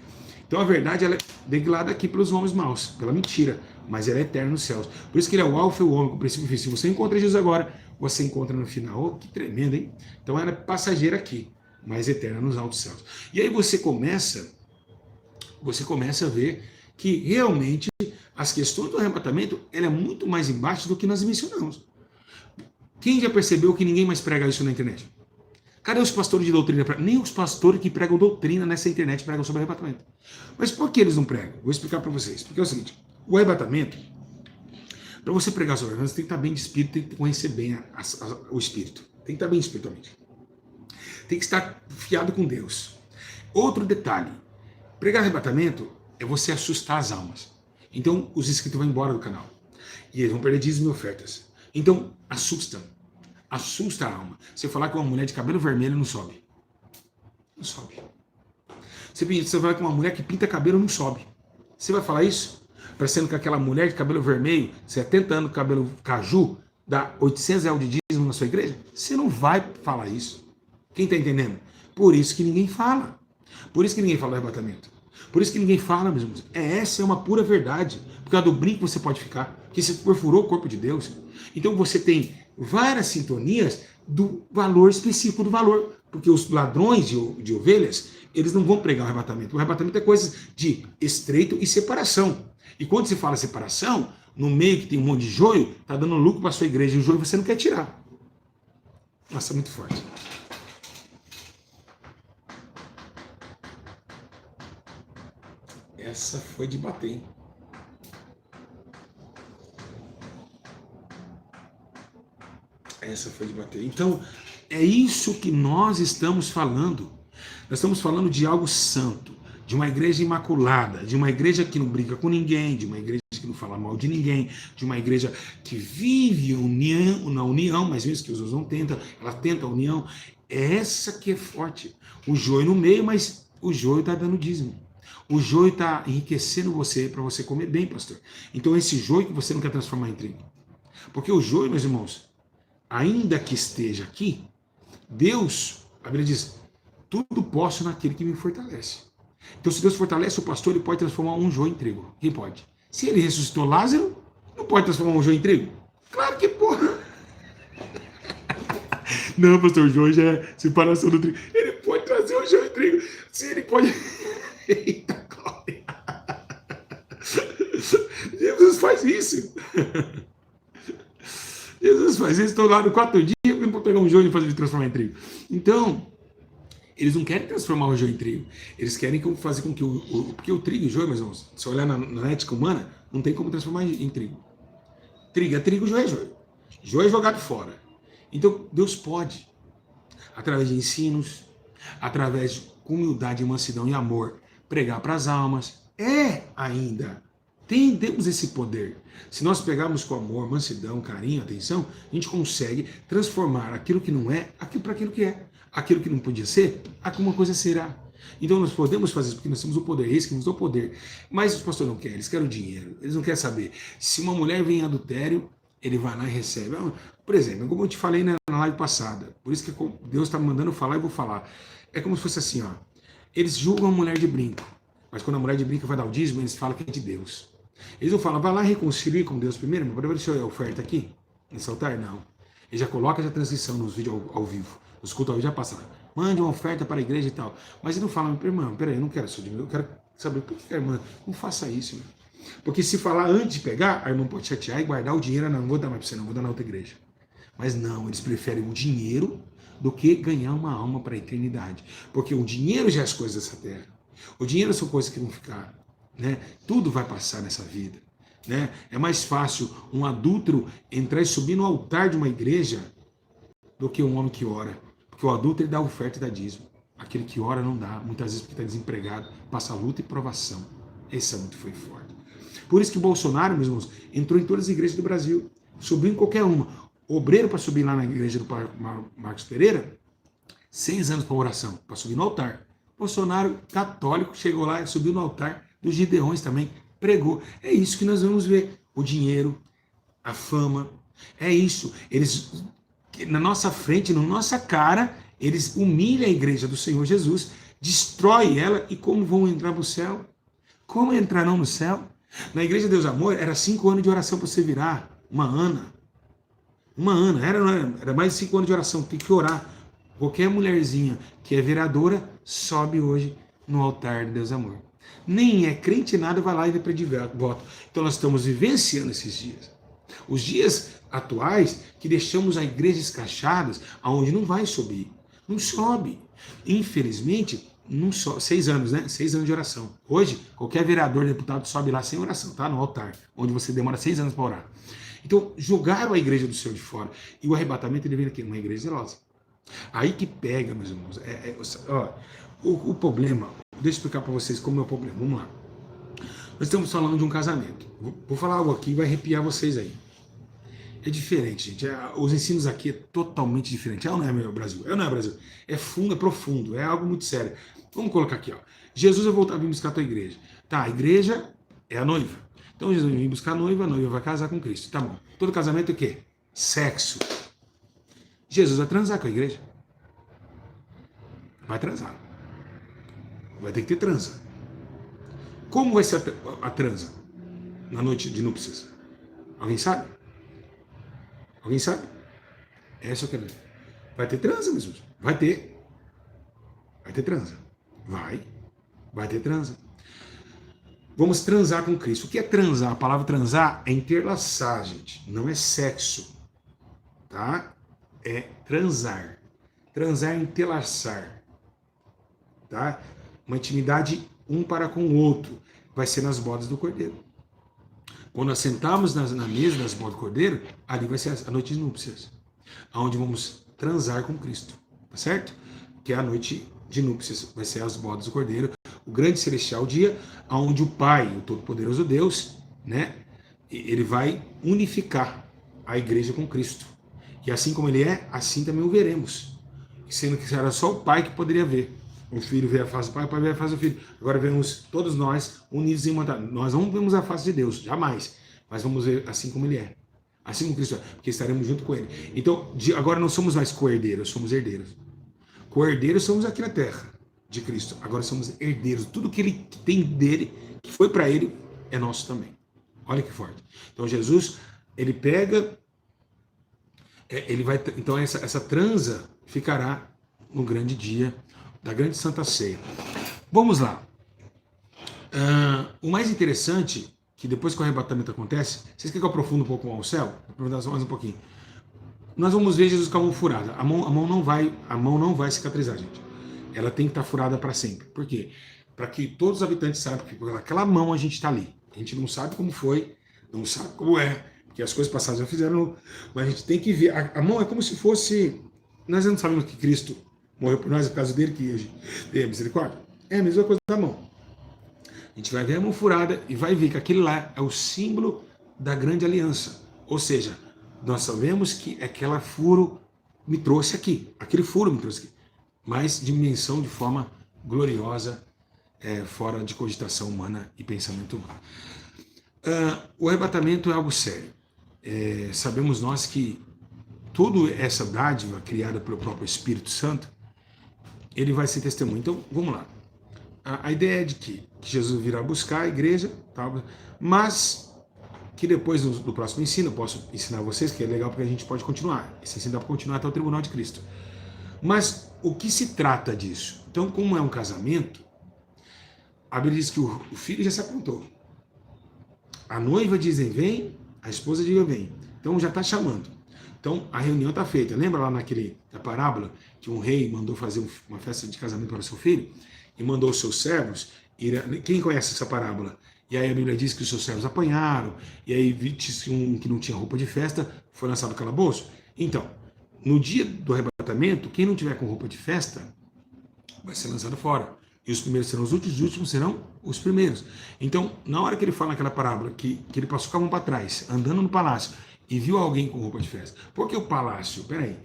Então a verdade, ela é deglada aqui pelos homens maus, pela mentira, mas ela é eterna nos céus. Por isso que ele é o alfa e o ômega, o princípio e o fim. Se você encontra Jesus agora, você encontra no final. Oh, que tremendo, hein? Então ela é passageira aqui, mas eterna nos altos céus. E aí você começa a ver que realmente as questões do arrebatamento, ela é muito mais embaixo do que nós mencionamos. Quem já percebeu que ninguém mais prega isso na internet? Cadê os pastores de doutrina? Nem os pastores que pregam doutrina nessa internet pregam sobre arrebatamento. Mas por que eles não pregam? Vou explicar para vocês. Porque é o seguinte, o arrebatamento, para você pregar sobre arrebatamento, você tem que estar bem de espírito, tem que conhecer bem o espírito. Tem que estar bem espiritualmente. Tem que estar fiado com Deus. Outro detalhe, pregar arrebatamento é você assustar as almas. Então, os inscritos vão embora do canal. E eles vão perder dízimo e ofertas. Então, assusta a alma. Você falar que uma mulher de cabelo vermelho não sobe. Não sobe. Você falar que uma mulher que pinta cabelo não sobe. Você vai falar isso? Parecendo que aquela mulher de cabelo vermelho, 70 anos de cabelo caju, dá 800 reais de dízimo na sua igreja? Você não vai falar isso. Quem está entendendo? Por isso que ninguém fala. Por isso que ninguém fala do arrebatamento. Por isso que ninguém fala, meus irmãos. Essa é uma pura verdade. Por causa do brinco você pode ficar. Porque você perfurou o corpo de Deus. Então você tem várias sintonias do valor específico do valor. Porque os ladrões de ovelhas, eles não vão pregar o arrebatamento. O arrebatamento é coisa de estreito e separação. E quando se fala separação, no meio que tem um monte de joio, está dando lucro para a sua igreja. E o joio você não quer tirar. Nossa, é muito forte. Essa foi de bater, hein? Essa foi de bater. Então, é isso que nós estamos falando. Nós estamos falando de algo santo, de uma igreja imaculada, de uma igreja que não briga com ninguém, de uma igreja que não fala mal de ninguém, de uma igreja que vive na união, mas mesmo que os outros não tentam, ela tenta a união. Essa que é forte. O joio no meio, mas o joio está dando dízimo. O joio está enriquecendo você para você comer bem, pastor. Então esse joio que você não quer transformar em trigo. Porque o joio, meus irmãos, ainda que esteja aqui, Deus, a Bíblia diz, tudo posso naquele que me fortalece. Então se Deus fortalece o pastor, ele pode transformar um joio em trigo. Quem pode? Se ele ressuscitou Lázaro, não pode transformar um joio em trigo? Claro que pode. Não, pastor, o joio já é separação do trigo. Ele pode trazer o joio em trigo. Se ele pode... Eita, glória! Jesus faz isso. Jesus faz isso. Estou lá no 4 dias para pegar um joio e fazer de transformar em trigo. Então, Eles não querem transformar o joio em trigo. Eles querem fazer com que porque o trigo e o joio, meus irmãos, se olhar na ética humana, não tem como transformar em trigo. Trigo é trigo, joio é joio. Joio é jogado fora. Então, Deus pode, através de ensinos, através de humildade, mansidão e amor, pregar para as almas. Ainda. Temos esse poder. Se nós pegarmos com amor, mansidão, carinho, atenção, a gente consegue transformar aquilo que não é, para aquilo que é. Aquilo que não podia ser, alguma coisa será. Então nós podemos fazer isso porque nós temos o poder, esse que nos dá o poder. Mas os pastores não querem, eles querem o dinheiro, eles não querem saber. Se uma mulher vem em adultério, ele vai lá e recebe. Por exemplo, como eu te falei na live passada, por isso que Deus está me mandando falar e eu vou falar. É como se fosse assim, ó. Eles julgam a mulher de brinco, mas quando a mulher de brinco vai dar o dízimo, eles falam que é de Deus. Eles não falam, vai lá reconciliar com Deus primeiro, mas pode ver se a oferta aqui, nesse altar? Não. Ele já coloca a transcrição nos vídeos ao vivo. Os cultos ao vivo já passaram. Mande uma oferta para a igreja e tal. Mas ele não fala, irmão, peraí, eu não quero seu dinheiro, eu quero saber por que a irmã não faça isso, irmão. Porque se falar antes de pegar, a irmã pode chatear e guardar o dinheiro, não vou dar mais para você, não, vou dar na outra igreja. Mas não, eles preferem o dinheiro do que ganhar uma alma para a eternidade. Porque o dinheiro já é as coisas dessa terra. O dinheiro são coisas que vão ficar, né? Tudo vai passar nessa vida, né? É mais fácil um adúltero entrar e subir no altar de uma igreja do que um homem que ora. Porque o adulto ele dá oferta e dá dízimo. Aquele que ora não dá, muitas vezes porque está desempregado, passa luta e provação. Esse é muito forte. Por isso que o Bolsonaro, meus irmãos, entrou em todas as igrejas do Brasil, subiu em qualquer uma. O obreiro para subir lá na igreja do Marcos Pereira, 6 anos para oração, para subir no altar. Bolsonaro, católico, chegou lá e subiu no altar dos Gideões também, pregou. É isso que nós vamos ver. O dinheiro, a fama, é isso. Eles, na nossa frente, na nossa cara, eles humilham a igreja do Senhor Jesus, destrói ela e como vão entrar no céu? Como entrarão no céu? Na igreja de Deus Amor, era 5 anos de oração para você virar uma Ana. Uma Ana, era mais de 5 anos de oração, tem que orar. Qualquer mulherzinha que é vereadora sobe hoje no altar de Deus Amor. Nem é crente nada, vai lá e vai pedir voto. Então nós estamos vivenciando esses dias. Os dias atuais que deixamos a igreja escrachadas, aonde não vai subir. Não sobe. Infelizmente, não sobe. 6 anos, né? 6 anos de oração. Hoje, qualquer vereador, deputado sobe lá sem oração, tá? No altar, onde você demora 6 anos para orar. Então, jogaram a igreja do céu de fora. E o arrebatamento, ele vem aqui, uma igreja zelosa. Aí que pega, meus irmãos. O problema, deixa eu explicar para vocês como é o problema. Vamos lá. Nós estamos falando de um casamento. Vou falar algo aqui e vai arrepiar vocês aí. É diferente, gente. Os ensinos aqui é totalmente diferente. É ou não é, meu Brasil? É ou não é, Brasil? É fundo, é profundo, é algo muito sério. Vamos colocar aqui, ó. Jesus vai voltar a vir buscar a tua igreja. Tá, a igreja é a noiva. Então Jesus vai vir buscar a noiva vai casar com Cristo. Tá bom. Todo casamento é o quê? Sexo. Jesus vai transar com a igreja. Vai transar. Vai ter que ter transa. Como vai ser a transa na noite de núpcias? Alguém sabe? Alguém sabe? Essa eu quero ver. Vai ter transa, mesmo? Vai ter. Vai ter transa. Vai ter transa. Vamos transar com Cristo. O que é transar? A palavra transar é interlaçar, gente. Não é sexo. Tá? É transar. Transar é interlaçar. Tá? Uma intimidade um para com o outro. Vai ser nas bodas do Cordeiro. Quando assentamos na mesa das bodas do Cordeiro, ali vai ser a noite de núpcias. Onde vamos transar com Cristo. Tá certo? Que é a noite de núpcias. Vai ser as bodas do Cordeiro. O grande celestial dia, onde o Pai, o Todo-Poderoso Deus, né, ele vai unificar a igreja com Cristo. E assim como ele é, assim também o veremos. Sendo que era só o Pai que poderia ver. O Filho vê a face do Pai, o Pai vê a face do Filho. Agora vemos todos nós unidos em uma. Nós não vemos a face de Deus, jamais. Mas vamos ver assim como ele é. Assim como Cristo é, porque estaremos junto com ele. Então, agora não somos mais co-herdeiros, somos herdeiros. Co-herdeiros somos aqui na terra de Cristo. Agora somos herdeiros. Tudo que ele tem dele, que foi para ele, é nosso também. Olha que forte. Então Jesus, ele pega, ele vai. Então essa transa ficará no grande dia da grande Santa Ceia. Vamos lá. O mais interessante, que depois que o arrebatamento acontece, vocês querem que eu aprofunde um pouco ao céu? Vou perguntar só mais um pouquinho. Nós vamos ver Jesus com a mão furada. A mão não vai cicatrizar, gente. ela tem que estar furada para sempre. Por quê? Para que todos os habitantes saibam que por aquela mão a gente está ali. A gente não sabe como foi, não sabe como é, porque as coisas passadas já fizeram, mas a gente tem que ver. A mão é como se fosse. Nós não sabemos que Cristo morreu por nós, é por causa dele que a gente tem a misericórdia. É a mesma coisa da mão. A gente vai ver a mão furada e vai ver que aquele lá é o símbolo da grande aliança. Ou seja, nós sabemos que aquele furo me trouxe aqui, aquele furo me trouxe aqui, mas dimensão de forma gloriosa, fora de cogitação humana e pensamento humano. O arrebatamento é algo sério. Sabemos nós que toda essa dádiva criada pelo próprio Espírito Santo, ele vai ser testemunho. Então, vamos lá. A ideia é de que Jesus virá buscar a igreja, tá? Mas que depois do próximo ensino, eu posso ensinar vocês, que é legal porque a gente pode continuar. Esse ensino dá para continuar até o tribunal de Cristo. Mas o que se trata disso? Então, como é um casamento, a Bíblia diz que o filho já se apontou. A noiva diz vem, a esposa diz vem. Então já está chamando. Então a reunião está feita. Lembra lá na parábola que um rei mandou fazer uma festa de casamento para o seu filho? E mandou os seus servos. Quem conhece essa parábola? E aí a Bíblia diz que os seus servos apanharam. E aí um que não tinha roupa de festa foi lançado no calabouço. Então, no dia do arrebatamento, quem não tiver com roupa de festa vai ser lançado fora. E os primeiros serão os últimos serão os primeiros. Então, na hora que ele fala naquela parábola, que ele passou com a mão para trás, andando no palácio, e viu alguém com roupa de festa. Por que o palácio? Peraí,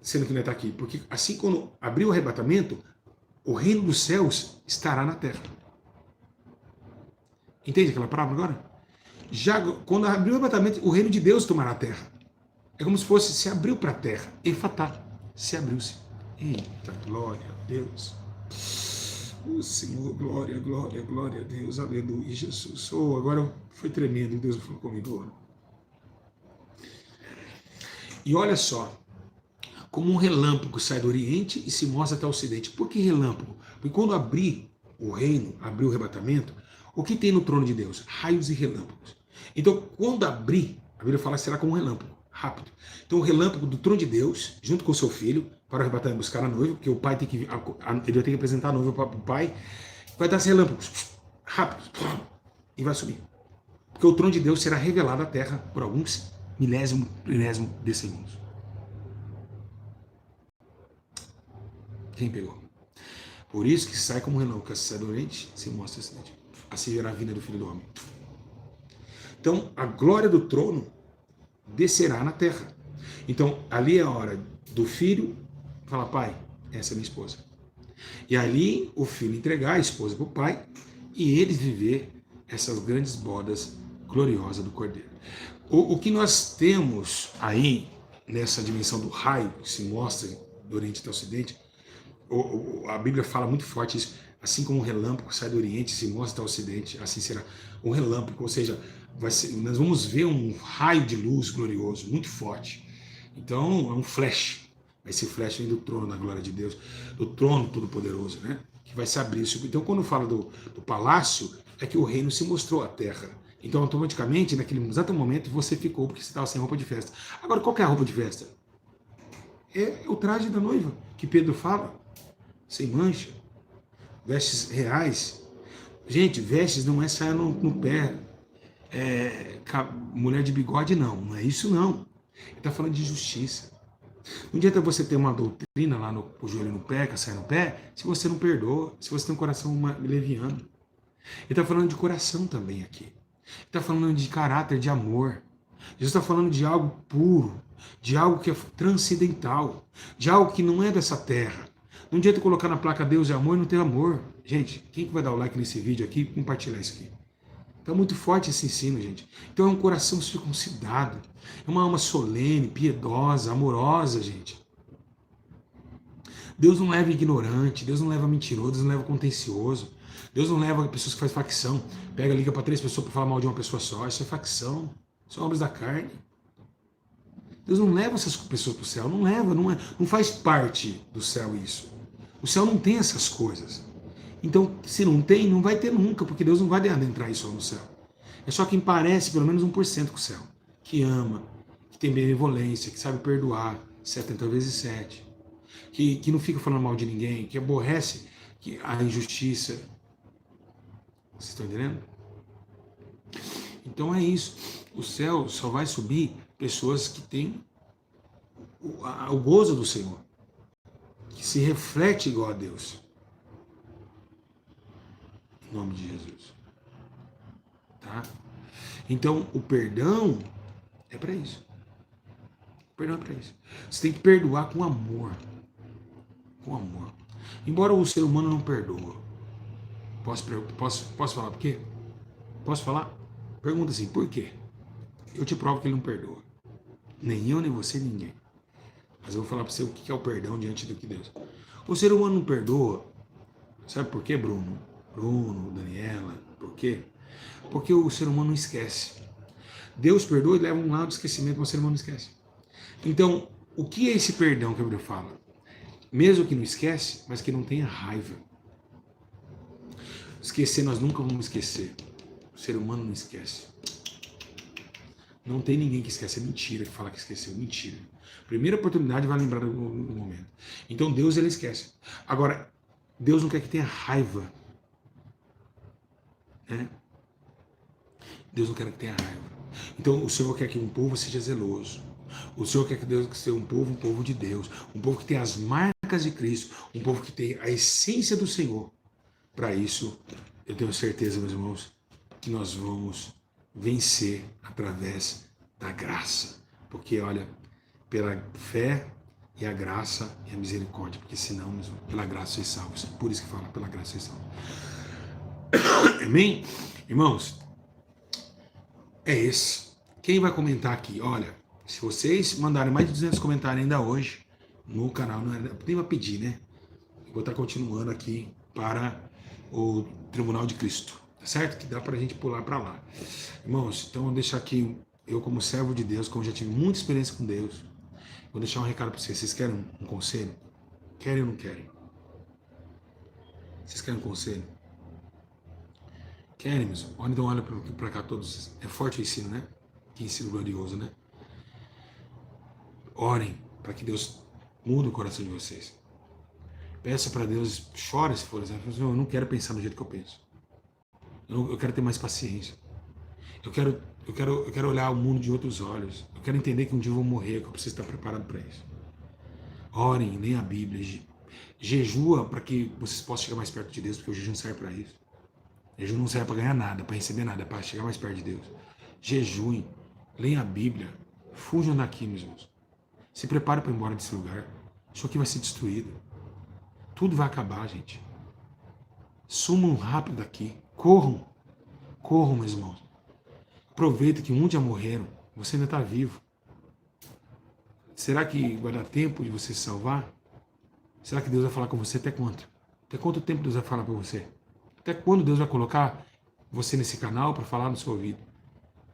sendo que não está aqui. Porque assim quando abrir o arrebatamento, o reino dos céus estará na terra. Entende aquela parábola agora? Já quando abriu o arrebatamento, o reino de Deus tomará a terra. É como se fosse, se abriu para a terra. Efatá, se abriu-se. Eita, glória a Deus. Oh, Senhor, glória, glória, glória a Deus, aleluia, Jesus. Oh, agora foi tremendo, Deus falou comigo. E olha só, como um relâmpago sai do Oriente e se mostra até o Ocidente. Por que relâmpago? Porque quando abrir o reino, abrir o arrebatamento, o que tem no trono de Deus? Raios e relâmpagos. Então, quando abrir, a Bíblia fala que será como um relâmpago, rápido. Então, o relâmpago do trono de Deus, junto com o seu filho, para o arrebatamento buscar a noiva, porque o pai tem que, ele vai ter que apresentar a noiva para o pai, vai dar esses relâmpagos, rápidos, e vai subir. Porque o trono de Deus será revelado à terra por alguns milésimo de segundos. Quem pegou? Por isso que sai como um relâmpago, que sai do Oriente, se mostra Ocidente. Assim verá a vinda do Filho do Homem. Então, a glória do trono descerá na terra. Então, ali é a hora do filho falar, pai, essa é minha esposa. E ali o filho entregar a esposa para o pai e eles viver essas grandes bodas gloriosas do Cordeiro. O que nós temos aí, nessa dimensão do raio, que se mostra do Oriente até o Ocidente, a Bíblia fala muito forte isso, assim como um relâmpago sai do Oriente e se mostra até o Ocidente, assim será um relâmpago, ou seja, nós vamos ver um raio de luz glorioso, muito forte. Então, é um flash. Esse flash vem do trono da glória de Deus, do trono todo-poderoso, né? Que vai se abrir. Então, quando fala do palácio, é que o reino se mostrou à terra. Então, automaticamente, naquele exato momento, você ficou porque você estava sem roupa de festa. Agora, qual que é a roupa de festa? É o traje da noiva, que Pedro fala, sem mancha, vestes reais. Gente, vestes não é saia no pé, mulher de bigode, não é isso não. Ele está falando de justiça. Não adianta você ter uma doutrina lá no joelho no pé, com a saia no pé, se você não perdoa, se você tem um coração leviano. Ele está falando de coração também aqui. Ele está falando de caráter, de amor. Jesus está falando de algo puro, de algo que é transcendental, de algo que não é dessa terra. Não adianta colocar na placa Deus é amor e não ter amor. Gente, quem que vai dar o like nesse vídeo aqui e compartilhar isso aqui? Está muito forte esse ensino, gente. Então é um coração circuncidado. É uma alma solene, piedosa, amorosa, gente. Deus não leva ignorante, Deus não leva mentiroso, Deus não leva contencioso. Deus não leva pessoas que fazem facção. Pega, liga para 3 pessoas para falar mal de uma pessoa só. Isso é facção. São obras da carne. Deus não leva essas pessoas para o céu. Não leva, não faz parte do céu isso. O céu não tem essas coisas. Então, se não tem, não vai ter nunca, porque Deus não vai adentrar isso no céu. É só quem parece pelo menos 1% com o céu. Que ama, que tem benevolência, que sabe perdoar 70 vezes 7. que não fica falando mal de ninguém, que aborrece a injustiça. Vocês estão entendendo? Então é isso. O céu só vai subir pessoas que têm o gozo do Senhor, que se reflete igual a Deus. Em nome de Jesus. Tá? Então o perdão é para isso. O perdão é para isso. Você tem que perdoar com amor. Com amor. Embora o ser humano não perdoa. Posso falar por quê? Posso falar? Pergunta assim, por quê? Eu te provo que ele não perdoa. Nem eu, nem você, ninguém. Mas eu vou falar para você o que é o perdão diante do que Deus. O ser humano não perdoa. Sabe por quê, Bruno? Bruno, Daniela, por quê? Porque o ser humano não esquece. Deus perdoa e leva um lado de esquecimento, mas o ser humano não esquece. Então, o que é esse perdão que a Bíblia fala? Mesmo que não esquece, mas que não tenha raiva. Esquecer, nós nunca vamos esquecer. O ser humano não esquece. Não tem ninguém que esquece. É mentira que fala que esqueceu. Mentira. Primeira oportunidade vai lembrar no momento. Então Deus, ele esquece. Agora, Deus não quer que tenha raiva. Né? Deus não quer que tenha raiva. Então o Senhor quer que um povo seja zeloso. O Senhor quer que Deus seja um povo de Deus. Um povo que tem as marcas de Cristo. Um povo que tem a essência do Senhor. Para isso, eu tenho certeza, meus irmãos, que nós vamos vencer através da graça. Porque, olha, pela fé e a graça e a misericórdia. Porque senão, mesmo, pela graça sois salvos. Por isso que fala, pela graça sois salvos. Amém? Irmãos, é esse. Quem vai comentar aqui? Olha, se vocês mandarem mais de 200 comentários ainda hoje, no canal, não é, nem vai pedir, né? Eu vou estar continuando aqui para o Tribunal de Cristo, tá certo? Que dá para a gente pular para lá. Irmãos, então eu vou deixar aqui, eu como servo de Deus, como já tive muita experiência com Deus, vou deixar um recado para vocês. Vocês querem um conselho? Querem ou não querem? Vocês querem um conselho? Querem, meus? Então olha para cá todos. É forte o ensino, né? Que ensino glorioso, né? Orem para que Deus mude o coração de vocês. Peça para Deus, chore se for, eu não quero pensar do jeito que eu penso. Eu quero ter mais paciência. Eu quero olhar o mundo de outros olhos. Eu quero entender que um dia eu vou morrer, que eu preciso estar preparado para isso. Orem, leiam a Bíblia. Jejua para que vocês possam chegar mais perto de Deus, porque o jejum serve para isso. O jejum não serve para ganhar nada, para receber nada, é para chegar mais perto de Deus. Jejuem, leiam a Bíblia. Fujam daqui, meus irmãos. Se prepare para ir embora desse lugar. Isso aqui vai ser destruído. Tudo vai acabar, gente. Sumam rápido daqui. Corram. Corram, meus irmãos. Aproveita que muitos já morreram. Você ainda está vivo. Será que vai dar tempo de você se salvar? Será que Deus vai falar com você até quanto? Até quanto tempo Deus vai falar para você? Até quando Deus vai colocar você nesse canal para falar no seu ouvido?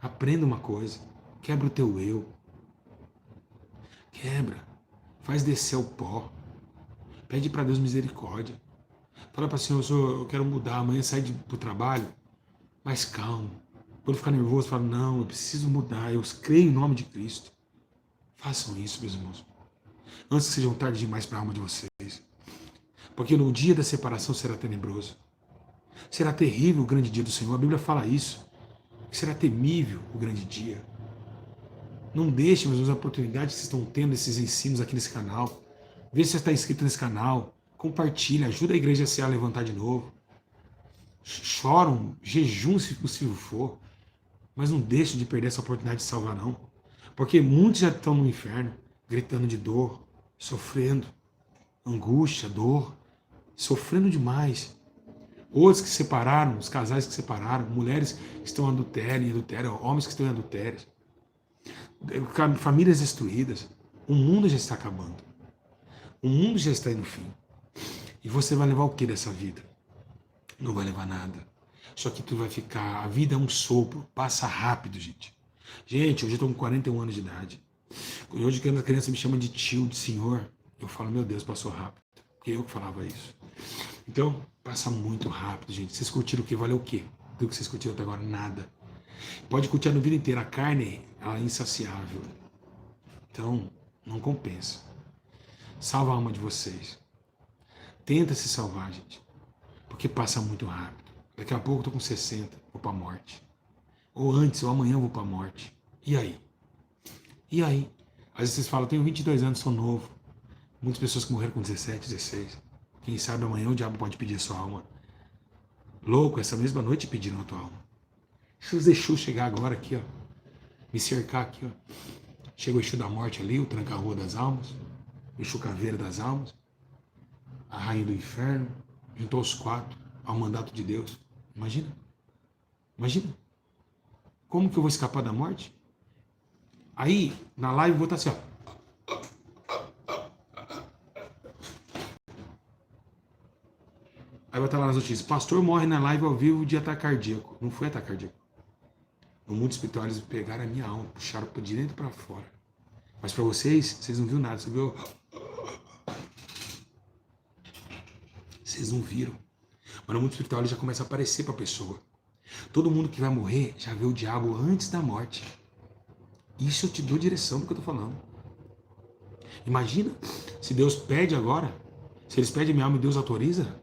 Aprenda uma coisa. Quebra o teu eu. Quebra. Faz descer o pó. Pede para Deus misericórdia. Fala para o Senhor, eu quero mudar, amanhã sair para o trabalho, mas calmo. Quando ficar nervoso, fala, não, eu preciso mudar, eu creio em nome de Cristo. Façam isso, meus irmãos. Antes que sejam tarde demais para a alma de vocês. Porque no dia da separação será tenebroso. Será terrível o grande dia do Senhor. A Bíblia fala isso. Será temível o grande dia. Não deixem, meus irmãos, a oportunidade que vocês estão tendo esses ensinos aqui nesse canal. Vê se você está inscrito nesse canal. Compartilha, ajuda a igreja a levantar de novo. Choram, jejum se possível for. Mas não deixe de perder essa oportunidade de salvar, não. Porque muitos já estão no inferno, gritando de dor, sofrendo, angústia, dor, sofrendo demais. Outros que separaram, os casais que separaram, mulheres que estão em adultério, homens que estão em adultério, famílias destruídas. O mundo já está acabando. O mundo já está indo fim. E você vai levar o que dessa vida? Não vai levar nada. Só que tu vai ficar... A vida é um sopro. Passa rápido, gente. Gente, hoje eu estou com 41 anos de idade. Hoje quando a criança me chama de tio, de senhor, eu falo, meu Deus, passou rápido. Porque eu que falava isso. Então, passa muito rápido, gente. Vocês curtiram o que? Valeu o quê? Do que vocês curtiram até agora? Nada. Pode curtir a vida inteira. A carne, ela é insaciável. Então, não compensa. Salva a alma de vocês. Tenta se salvar, gente. Porque passa muito rápido. Daqui a pouco eu tô com 60, vou pra morte. Ou antes, ou amanhã eu vou pra morte. E aí? E aí? Às vezes vocês falam, eu tenho 22 anos, sou novo. Muitas pessoas que morreram com 17, 16. Quem sabe amanhã o diabo pode pedir a sua alma. Louco, essa mesma noite pediram a tua alma. Jesus deixou chegar agora aqui, ó. Me cercar aqui, ó. Chega o Exu da morte ali, o tranca-rua das almas. O Exu caveira das almas. A rainha do inferno. Juntou os 4 ao mandato de Deus. Imagina. Imagina. Como que eu vou escapar da morte? Aí, na live, eu vou estar assim, ó. Aí vai estar lá nas notícias. Pastor morre na live ao vivo de ataque cardíaco. Não foi ataque cardíaco. No mundo espiritual, eles pegaram a minha alma, puxaram de dentro para fora. Mas para vocês não viram nada. Vocês não viram. Mas no mundo espiritual, ele já começa a aparecer para a pessoa. Todo mundo que vai morrer já vê o diabo antes da morte. Isso eu te dou direção do que eu estou falando. Imagina se Deus pede agora. Se eles pedem a minha alma e Deus autoriza.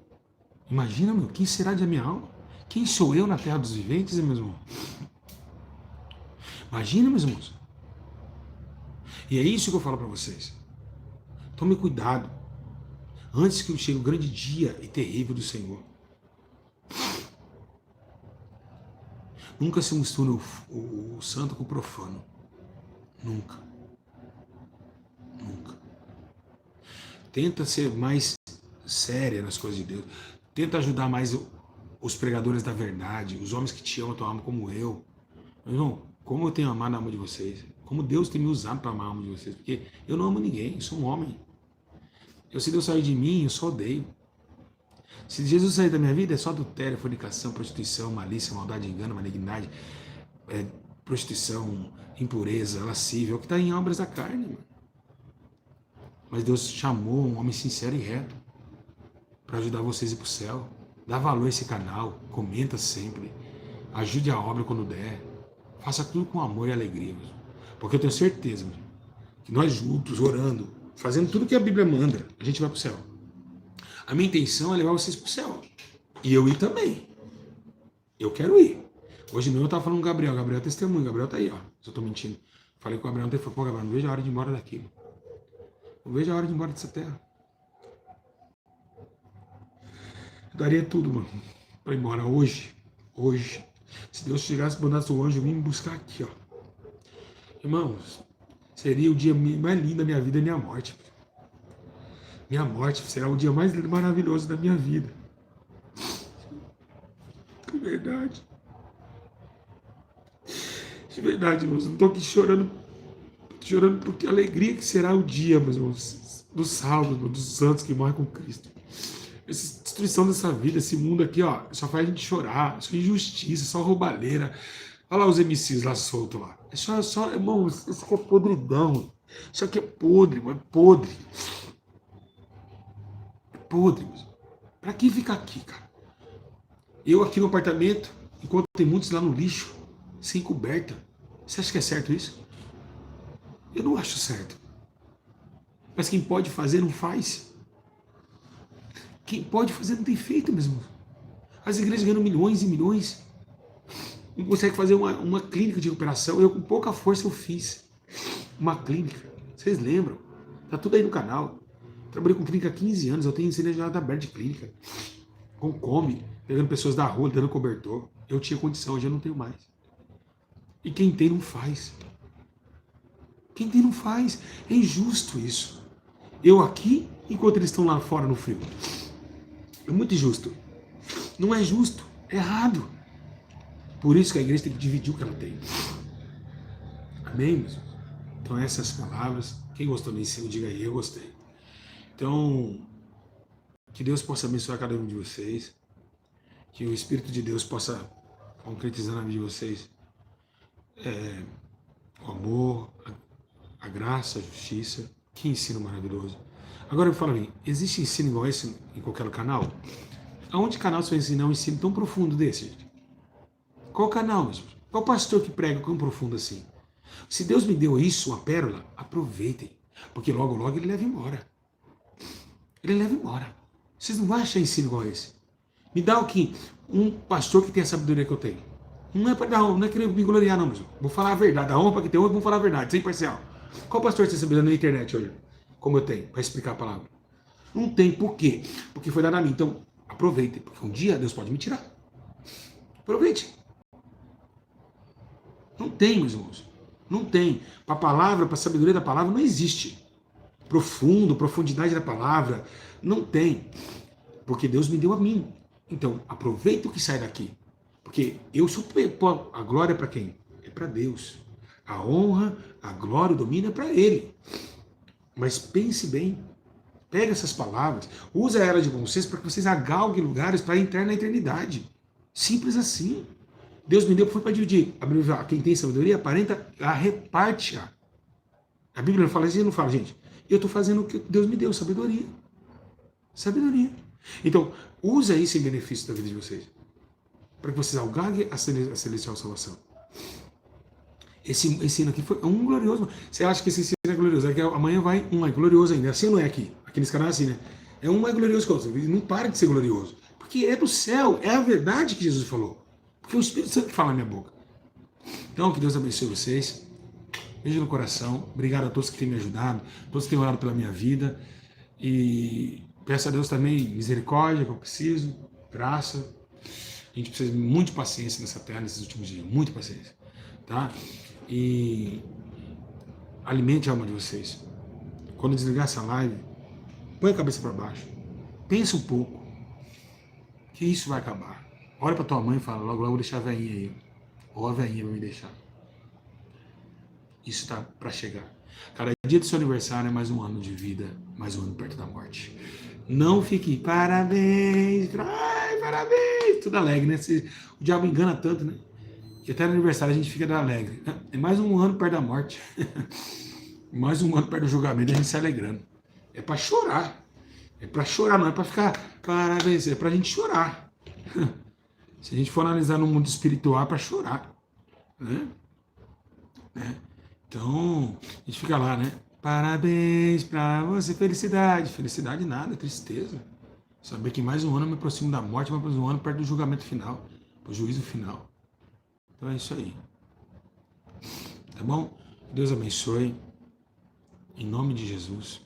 Imagina, meu, quem será de minha alma? Quem sou eu na terra dos viventes, meus irmãos? Imagina, meus irmãos. E é isso que eu falo para vocês. Tome cuidado. Antes que chegue o grande dia e terrível do Senhor. Nunca se misture o santo com o profano. Nunca. Nunca. Tenta ser mais séria nas coisas de Deus. Tenta ajudar mais os pregadores da verdade, os homens que te amam a tua alma como eu. Meu irmão, como eu tenho amado a alma de vocês. Como Deus tem me usado para amar a alma de vocês. Porque eu não amo ninguém, eu sou um homem. Se Deus sair de mim, eu só odeio. Se Jesus sair da minha vida, é só adultério, fornicação, prostituição, malícia, maldade, engano, malignidade, prostituição, impureza, lascívia, é o que está em obras da carne. Mano. Mas Deus chamou um homem sincero e reto para ajudar vocês a ir para o céu. Dá valor a esse canal, comenta sempre, ajude a obra quando der, faça tudo com amor e alegria. Mesmo. Porque eu tenho certeza mesmo, que nós juntos, orando, fazendo tudo que a Bíblia manda, a gente vai para o céu. A minha intenção é levar vocês para o céu. E eu ir também. Eu quero ir. Hoje mesmo eu estava falando com o Gabriel. Gabriel é testemunho. Gabriel está aí, ó. Se eu estou mentindo. Falei com o Gabriel ontem. Falei, pô, Gabriel, não vejo a hora de ir embora daqui. Mano. Não vejo a hora de ir embora dessa terra. Eu daria tudo, mano. Para ir embora hoje. Hoje. Se Deus chegasse, mandasse o anjo vir me buscar aqui, ó. Irmãos, seria o dia mais lindo da minha vida e minha morte. Minha morte será o dia mais maravilhoso da minha vida. De verdade. De verdade, irmãos. Não estou aqui chorando. Chorando porque a alegria que será o dia, meus irmãos, dos salvos, dos santos que morrem com Cristo. Essa destruição dessa vida, esse mundo aqui, ó, só faz a gente chorar. Só injustiça, só roubalheira. Olha lá os MCs lá soltos lá. É só, irmãos, isso aqui é podridão. Isso aqui é podre, mano, podre. Podre, pra que ficar aqui, cara? Eu aqui no apartamento, enquanto tem muitos lá no lixo, sem coberta. Você acha que é certo isso? Eu não acho certo. Mas quem pode fazer, não faz. Quem pode fazer, não tem feito mesmo. As igrejas ganham milhões e milhões. Não consegue fazer uma clínica de recuperação. Eu, com pouca força, eu fiz uma clínica. Vocês lembram? Tá tudo aí no canal. Trabalhei com clínica há 15 anos, eu tenho ensinado aberto de clínica. Com come, pegando pessoas da rua, dando cobertor. Eu tinha condição, hoje eu não tenho mais. E quem tem não faz. Quem tem não faz. É injusto isso. Eu aqui, enquanto eles estão lá fora no frio. É muito injusto. Não é justo, é errado. Por isso que a igreja tem que dividir o que ela tem. Amém, meus? Então essas palavras, quem gostou do ensino, diga aí, eu gostei. Então, que Deus possa abençoar cada um de vocês, que o Espírito de Deus possa concretizar na vida de vocês o amor, a graça, a justiça. Que ensino maravilhoso. Agora eu falo a mim, existe ensino igual esse em qualquer canal? Aonde canal você vai ensinar um ensino tão profundo desse, gente? Qual canal mesmo? Qual pastor que prega tão profundo assim? Se Deus me deu isso, uma pérola, aproveitem, porque logo logo ele leva embora. ele leva embora. Vocês não vão achar ensino igual esse. Me dá o que? Um pastor que tem a sabedoria que eu tenho. Não é para dar honra, não é querer me gloriar, não, mas vou falar a verdade. A honra para quem tem honra, vou falar a verdade, sem parcial. Qual pastor tem sabedoria na internet hoje? Como eu tenho, para explicar a palavra? Não tem. Por quê? Porque foi dado a mim. Então, aproveite, porque um dia Deus pode me tirar. Aproveite. Não tem, meus irmãos. Não tem. Para a palavra, para a sabedoria da palavra, não existe. Profundo, profundidade da palavra, não tem. Porque Deus me deu a mim. Então, aproveita o que sai daqui. Porque eu sou. A glória é para quem? É para Deus. A honra, a glória, o domínio é para Ele. Mas pense bem. Pega essas palavras, usa ela de bom senso para que vocês agalguem lugares para entrar na eternidade. Simples assim. Deus me deu, foi para dividir. A Bíblia fala, quem tem sabedoria, aparenta, a reparte-a. A Bíblia fala assim, não fala, gente. Eu estou fazendo o que Deus me deu, sabedoria. Sabedoria. Então, usa isso em benefício da vida de vocês. Para que vocês algaguem a celestial salvação. Esse ensino aqui foi um glorioso. Você acha que esse ensino é glorioso? É que amanhã vai um mais glorioso ainda. Assim não é aqui. Aqui nesse canal é assim, né? É um mais glorioso que o outro. Não para de ser glorioso. Porque é do céu. É a verdade que Jesus falou. Porque o Espírito Santo fala na minha boca. Então, que Deus abençoe vocês. Beijo no coração. Obrigado a todos que têm me ajudado. Todos que têm orado pela minha vida. E peço a Deus também misericórdia que eu preciso. Graça. A gente precisa de muita paciência nessa terra nesses últimos dias. Muita paciência. Tá? E alimente a alma de vocês. Quando desligar essa live, põe a cabeça para baixo. Pensa um pouco. Que isso vai acabar. Olha para tua mãe e fala, logo logo vou deixar a veinha aí. Ou a veinha vai me deixar. Isso está para chegar. Cada dia do seu aniversário é mais um ano de vida, mais um ano perto da morte. Não fique, parabéns, ai, parabéns, tudo alegre, né? O diabo engana tanto, né? Que até no aniversário a gente fica alegre. É mais um ano perto da morte. Mais um ano perto do julgamento a gente se alegrando. É para chorar. É para chorar, não é para ficar parabéns, é para a gente chorar. Se a gente for analisar no mundo espiritual, é para chorar. Né? Então, a gente fica lá, né? Parabéns para você, felicidade. Felicidade nada, tristeza. Saber que mais um ano eu me aproximo da morte, mais um ano perto do julgamento final, do juízo final. Então é isso aí. Tá bom? Deus abençoe. Em nome de Jesus.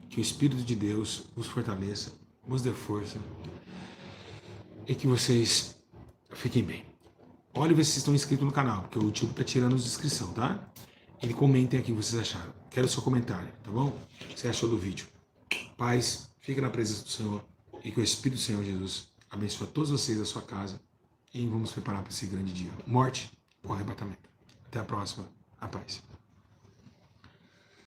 Que o Espírito de Deus vos fortaleça, vos dê força. E que vocês fiquem bem. Olha e vê se vocês estão inscritos no canal, porque o YouTube está tirando as inscrições, tá? E comentem aqui o que vocês acharam. Quero o seu comentário, tá bom? O que você achou do vídeo. Paz, fica na presença do Senhor. E que o Espírito do Senhor Jesus abençoe a todos vocês, a sua casa. E vamos preparar para esse grande dia. Morte ou arrebatamento. Até a próxima. A paz.